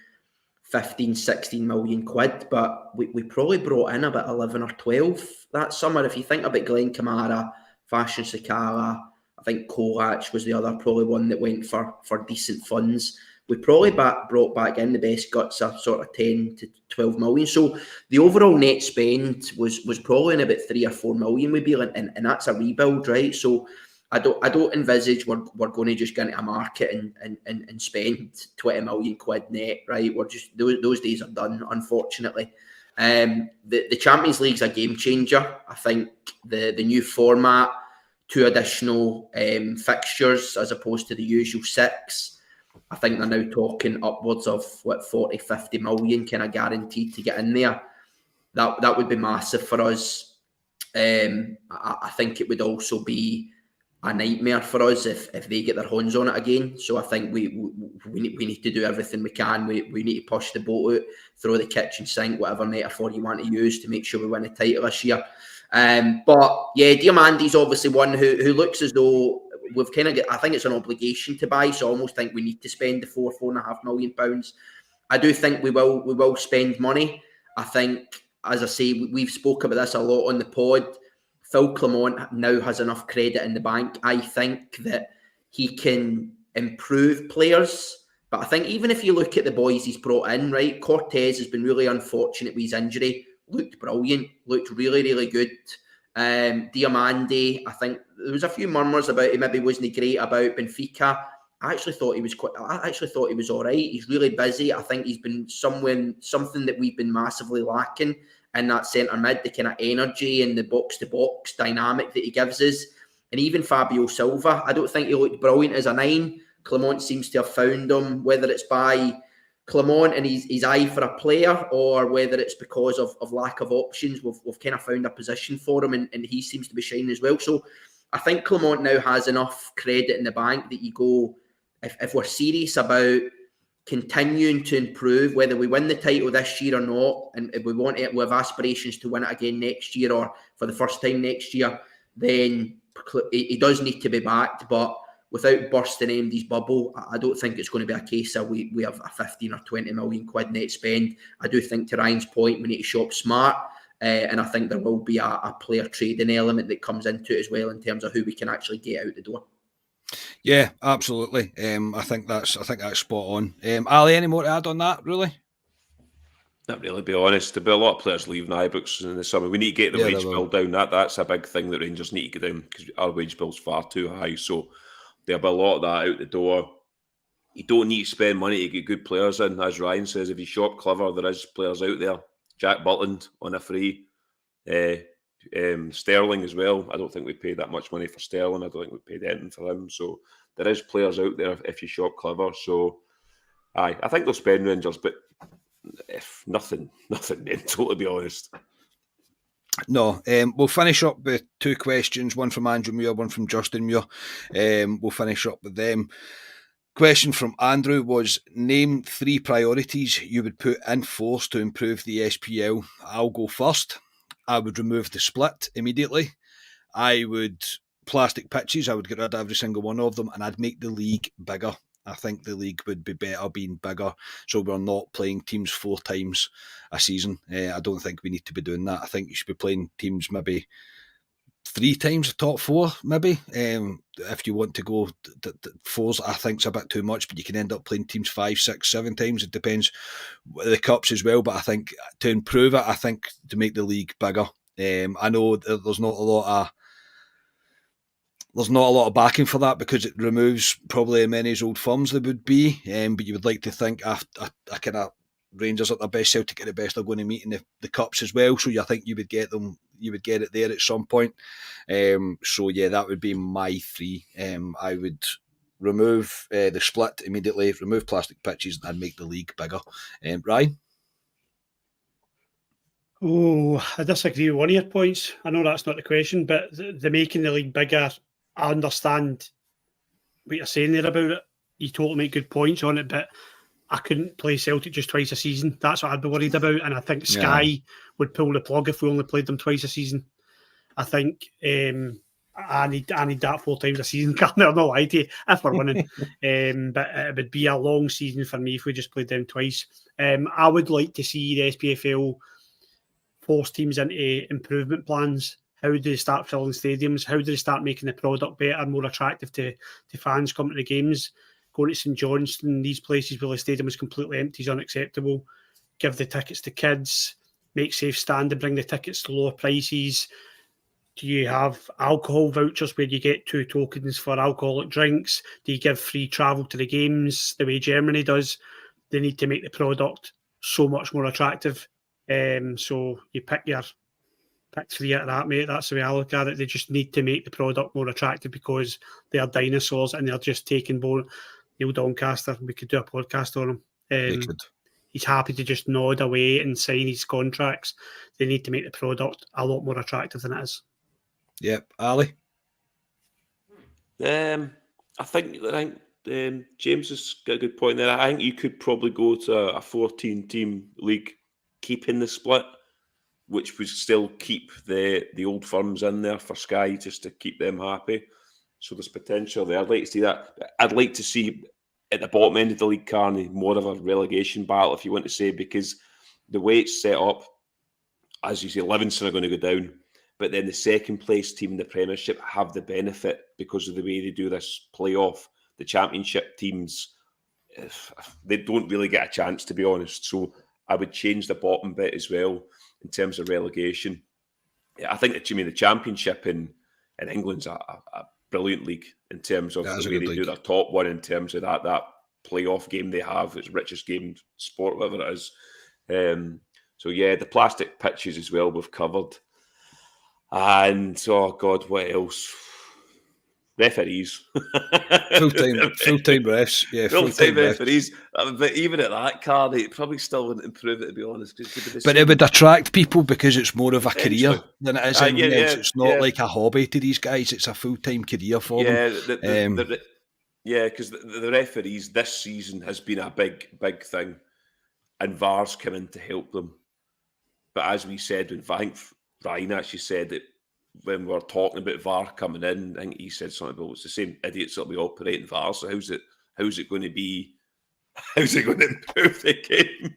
15, 16 million quid, but we probably brought in about 11 or 12 that summer. If you think about Glenn Kamara, Fashion Sakala, I think Kovac was the other, probably one that went for decent funds. We probably brought back in the best guts of sort of 10 to 12 million. So the overall net spend was probably in about 3 or 4 million with Beale, and that's a rebuild, right? So I don't envisage we're going to just get into a market and spend 20 million quid net, right? We're just those days are done, unfortunately. The Champions League's a game changer. I think the new format, 2 additional fixtures as opposed to the usual 6. I think they're now talking upwards of 40, 50 million kind of guaranteed to get in there. That would be massive for us. I think it would also be a nightmare for us if they get their hands on it again. So I think we need to do everything we can. We need to push the boat out, throw the kitchen sink, whatever metaphor you want to use, to make sure we win a title this year. But yeah, Diamandi's obviously one who looks as though we've kind of got, I think it's an obligation to buy, so I almost think we need to spend the £4.5 million. I do think we will spend money. I think, as I say, we've spoke about this a lot on the pod. Phil Clement now has enough credit in the bank. I think that he can improve players. But I think even if you look at the boys he's brought in, right, Cortez has been really unfortunate with his injury. Looked brilliant. Looked really, really good. Diamandi, I think there was a few murmurs about him. Maybe wasn't great about Benfica. I actually thought he was all right. He's really busy. I think he's been something that we've been massively lacking in that centre mid, the kind of energy and the box-to-box dynamic that he gives us. And even Fabio Silva, I don't think he looked brilliant as a 9. Clement seems to have found him, whether it's by Clement and his eye for a player, or whether it's because of lack of options. We've kind of found a position for him, and he seems to be shining as well. So I think Clement now has enough credit in the bank that you go, if we're serious about continuing to improve, whether we win the title this year or not, and if we want it, we have aspirations to win it again next year or for the first time next year, then he does need to be backed. But without bursting MD's bubble, I don't think it's going to be a case of we have a 15 or 20 million quid net spend. I do think, to Ryan's point, we need to shop smart. And I think there will be a player trading element that comes into it as well, in terms of who we can actually get out the door. Yeah, absolutely. I think that's spot on. Ali, any more to add on that, really? Not really, to be honest. There'll be a lot of players leaving Ibrox in the summer. We need to get the wage bill down. That's a big thing that Rangers need to get down, because our wage bill's far too high. So there'll be a lot of that out the door. You don't need to spend money to get good players in. As Ryan says, if you shop clever, there is players out there. Jack Butland on a free. Sterling as well. I don't think we paid that much money for Sterling. I don't think we paid anything for him. So there is players out there if you shop clever. So I think they'll spend Rangers, but if nothing mental, to be honest. No, we'll finish up with two questions, one from Andrew Muir, one from Justin Muir. We'll finish up with them. Question from Andrew was, name 3 priorities you would put in force to improve the SPL. I'll go first. I would remove the split immediately. I would plastic pitches. I would get rid of every single one of them, and I'd make the league bigger. I think the league would be better being bigger, so we're not playing teams 4 times a season. I don't think we need to be doing that. I think you should be playing teams maybe 3 times the top 4, maybe. If you want to go 4s, I think it's a bit too much, but you can end up playing teams 5, 6, 7 times. It depends the cups as well, but I think to improve it, I think to make the league bigger. I know there's not a lot of backing for that because it removes probably as many as old firms there would be, but you would like to think a kind of Rangers at their best, Celtic at the best are going to meet in the cups as well, so I think you would get it there at some point. So yeah, that would be my 3. I would remove the split immediately, remove plastic pitches, and make the league bigger. Ryan? Oh, I disagree with one of your points. I know that's not the question, but the making the league bigger, I understand what you're saying there about it. You totally make good points on it, but I couldn't play Celtic just twice a season. That's what I'd be worried about, and I think Sky would pull the plug if we only played them twice a season. I think I need that 4 times a season. Can't not lie to you if we're winning. But it would be a long season for me if we just played them twice. I would like to see the SPFL force teams into improvement plans. How do they start filling stadiums? How do they start making the product better, more attractive to fans coming to the games? Going to St Johnstone, these places where the stadium is completely empty is unacceptable. Give the tickets to kids, make safe standing, bring the tickets to lower prices. Do you have alcohol vouchers where you get 2 tokens for alcoholic drinks? Do you give free travel to the games the way Germany does? They need to make the product so much more attractive. So you pick 3 out of that, mate. That's the way I look at it. They just need to make the product more attractive because they are dinosaurs and they're just taking Neil Doncaster. We could do a podcast on him. He's happy to just nod away and sign his contracts. They need to make the product a lot more attractive than it is. Yep. Ali? I think James has got a good point there. I think you could probably go to a 14-team league, keeping the split, which would still keep the old firms in there for Sky, just to keep them happy. So there's potential there. I'd like to see that. I'd like to see at the bottom end of the league, Carney, more of a relegation battle, if you want to say, because the way it's set up, as you say, Livingston are going to go down, but then the second place team in the Premiership have the benefit because of the way they do this playoff. The Championship teams, they don't really get a chance, to be honest. So I would change the bottom bit as well in terms of relegation. I think that the Championship in England's a brilliant league in terms of the way they do their top one, in terms of that playoff game they have. It's the richest game in sport, whatever it is. So yeah, the plastic pitches as well we've covered. And oh God, what else? Referees. Full-time refs. Yeah, full-time referees. But even at that, Carl, it probably still wouldn't improve it, to be honest. But it would attract people because it's more of a career than it is anything else. It's not like a hobby to these guys. It's a full-time career for them. Because the referees this season has been a big thing. And VAR's come in to help them. But as we said, I think Ryan actually said that when we were talking about VAR coming in, I think he said something about it's the same idiots that will be operating VAR. So how's it going to be? How's it going to improve the game?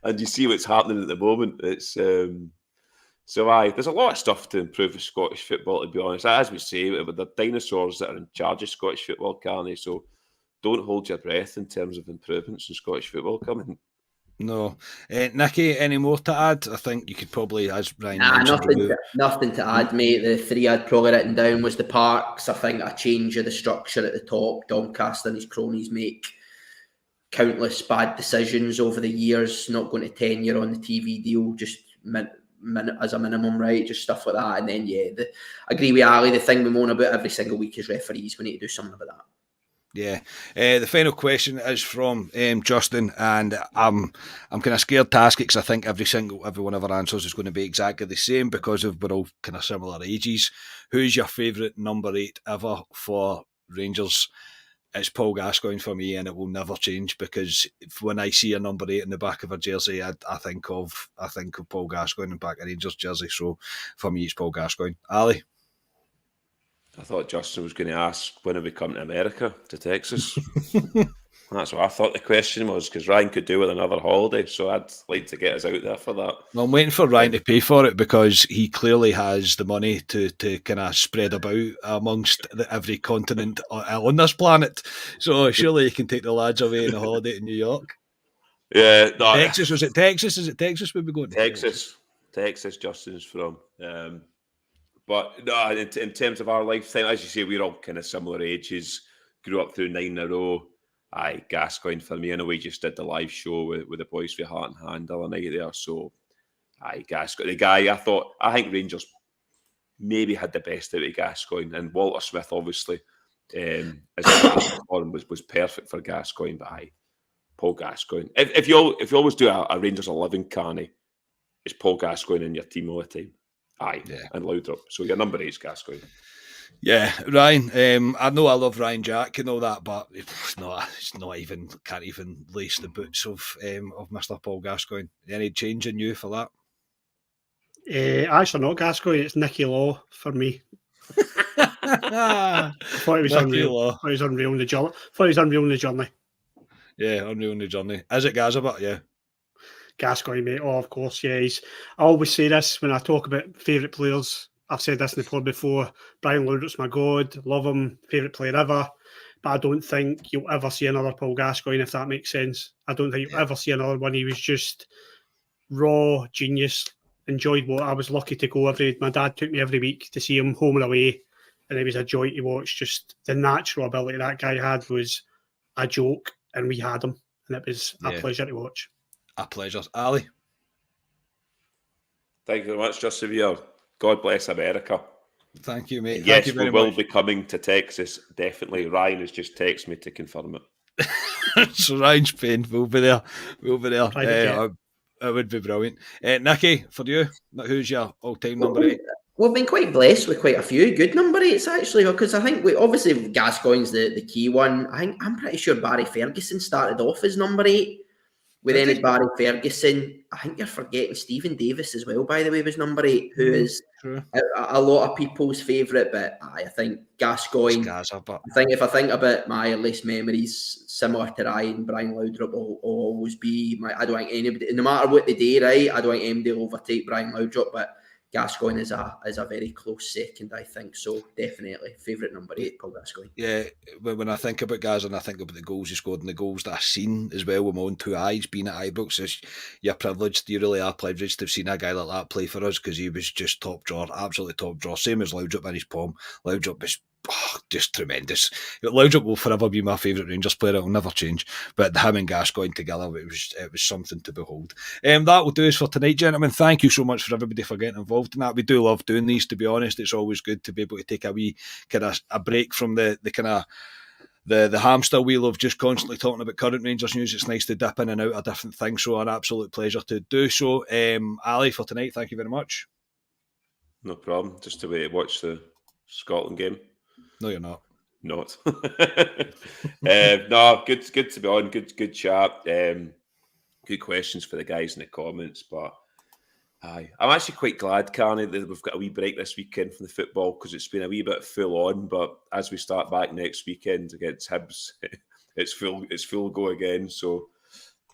And you see what's happening at the moment. It's there's a lot of stuff to improve with Scottish football, to be honest. As we say, with the dinosaurs that are in charge of Scottish football, Carney. So don't hold your breath in terms of improvements in Scottish football coming. No. Nicky, any more to add? I think you could probably, as Ryan mentioned... Nothing to add, mate. The 3 I'd probably written down was the parks. I think a change of the structure at the top. Doncaster and his cronies make countless bad decisions over the years, not going to tenure on the TV deal, just as a minimum, right? Just stuff like that. And then, I agree with Ali. The thing we moan about every single week is referees. We need to do something about that. Yeah. The final question is from Justin, and I'm kind of scared to ask it because I think every one of our answers is going to be exactly the same because we're all kind of similar ages. Who's your favourite number 8 ever for Rangers? It's Paul Gascoigne for me, and it will never change because when I see a number 8 in the back of a jersey, I think of Paul Gascoigne in the back of a Rangers jersey. So for me, it's Paul Gascoigne. Ali? I thought Justin was going to ask when are we coming to America, to Texas. That's what I thought the question was, because Ryan could do with another holiday, so I'd like to get us out there for that. Well, I'm waiting for Ryan to pay for it because he clearly has the money to kind of spread about amongst every continent on this planet. So surely he can take the lads away on a holiday to New York. Yeah, no, Texas, was it Texas? Is it Texas we'll be going to? Texas, Justin's from. But no, in terms of our lifetime, as you say, we're all kind of similar ages. Grew up through 9 in a row. Aye, Gascoigne for me. I know we just did the live show with the boys for Heart and Hand the other night there. So, aye, Gascoigne. The guy, I think Rangers maybe had the best out of Gascoigne. And Walter Smith, obviously, as was perfect for Gascoigne. But aye, Paul Gascoigne. If you always do a Rangers 11, Carney, it's Paul Gascoigne in your team all the time. Aye, yeah. And Laudrup. So your number 8 is Gascoigne. Yeah, Ryan. I know I love Ryan Jack and all that, but it's not even can't even lace the boots of Mr. Paul Gascoigne. Any change in you for that? Actually, not Gascoigne. It's Nicky Law for me. I thought it was unreal. I thought it was unreal in the journey. Yeah, unreal in the journey. Is it Gazabot? Yeah. Gascoigne, mate. Oh, of course, yeah. I always say this when I talk about favourite players. I've said this in the pod before. Brian Laudrup's my god. Love him. Favourite player ever. But I don't think you'll ever see another Paul Gascoigne, if that makes sense. I don't think you'll ever see another one. He was just raw genius. Enjoyed what I was lucky to go my dad took me every week to see him home and away. And it was a joy to watch. Just the natural ability that guy had was a joke. And we had him. And it was a pleasure to watch. A pleasure. Ali? Thank you very much, Just Severe. God bless America. Thank you, mate. Yes, Thank you very we will much. be coming to Texas, definitely. Ryan has just texted me to confirm it. So Ryan's paying. We'll be there. It would be brilliant. Nicky, for you, who's your all-time number 8? We've been quite blessed with quite a few good number 8s, actually, because I think obviously Gascoigne's the key one. I'm pretty sure Barry Ferguson started off as number 8. Then is Barry Ferguson. I think you're forgetting Stephen Davis as well, by the way, was number 8, who is a lot of people's favourite. But I think Gascoigne. I think if I think about my earliest memories, similar to Ryan, Brian Laudrup will always be my. I don't think anybody, no matter what they do, right? I don't think anybody will overtake Brian Laudrup, but Gascoigne is a very close second, I think. So definitely favourite number 8, Paul Gascoigne. Yeah, when I think about Gaz and I think about the goals he scored and the goals that I've seen as well with my own 2 eyes, being at Ibrox, you're privileged. You really are privileged to have seen a guy like that play for us because he was just top drawer, absolutely top drawer. Same as Laudrup in his palm. Laudrup was just tremendous. Laudrup will forever be my favourite Rangers player. It will never change. But him and Gascoigne together, it was something to behold. That will do us for tonight, gentlemen. Thank you so much for everybody for getting involved in that. We do love doing these, to be honest. It's always good to be able to take a wee kind of a break from the kind of the hamster wheel of just constantly talking about current Rangers news. It's nice to dip in and out of different things. So an absolute pleasure to do so. Ali, for tonight, thank you very much. No problem. Just to wait to watch the Scotland game. No, you're not. No, good to be on. Good chat. Good questions for the guys in the comments. But I'm actually quite glad, Carney, that we've got a wee break this weekend from the football because it's been a wee bit full on. But as we start back next weekend against Hibs, it's full go again. So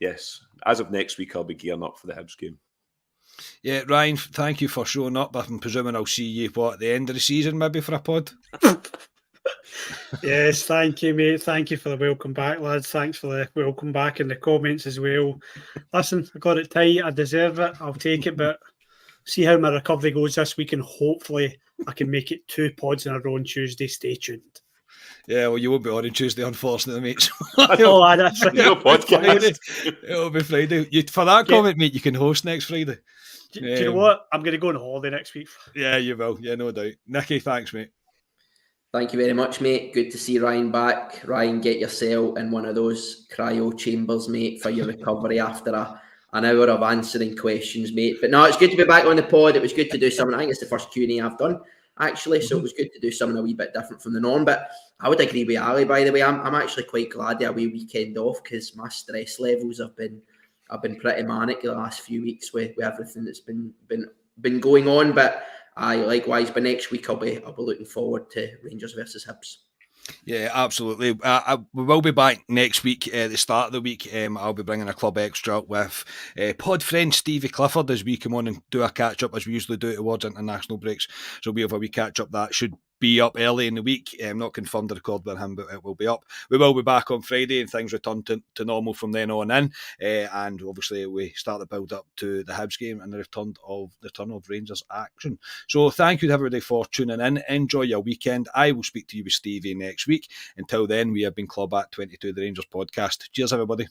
yes, as of next week, I'll be gearing up for the Hibs game. Yeah, Ryan, thank you for showing up. I'm presuming I'll see you at the end of the season, maybe for a pod. Yes, thank you, mate. Thank you for the welcome back, lads. Thanks for the welcome back in the comments as well. Listen, I got it tight. I deserve it. I'll take it, but see how my recovery goes this week, and hopefully I can make it 2 pods in a row on Tuesday. Stay tuned. Yeah, well, you won't be on Tuesday, unfortunately, mate. So Oh, that's right. No podcast. It'll be Friday. For that comment, mate, you can host next Friday. Do you know what? I'm going to go on holiday next week. Yeah, you will. Yeah, no doubt. Nicky, thanks, mate. Thank you very much, mate. Good to see Ryan back. Ryan, get yourself in one of those cryo chambers, mate, for your recovery after an hour of answering questions, mate. But no, it's good to be back on the pod. It was good to do something. I think it's the first Q&A I've done, actually, so it was good to do something a wee bit different from the norm. But I would agree with Ali, by the way. I'm actually quite glad of a wee weekend off because my stress levels have been pretty manic the last few weeks with everything that's been going on. But likewise, but next week I'll be looking forward to Rangers versus Hibs. Yeah, absolutely. We will be back next week at the start of the week. I'll be bringing a club extra with pod friend Stevie Clifford as we come on and do a catch up as we usually do towards international breaks. So we have a wee catch up that should be up early in the week. Not confirmed the record with him, but it will be up. We will be back on Friday and things return to normal from then on in. And obviously we start the build up to the Hibs game and the return of Rangers action. So thank you to everybody for tuning in. Enjoy your weekend. I will speak to you with Stevie next week. Until then, we have been Club at 22, the Rangers podcast. Cheers, everybody.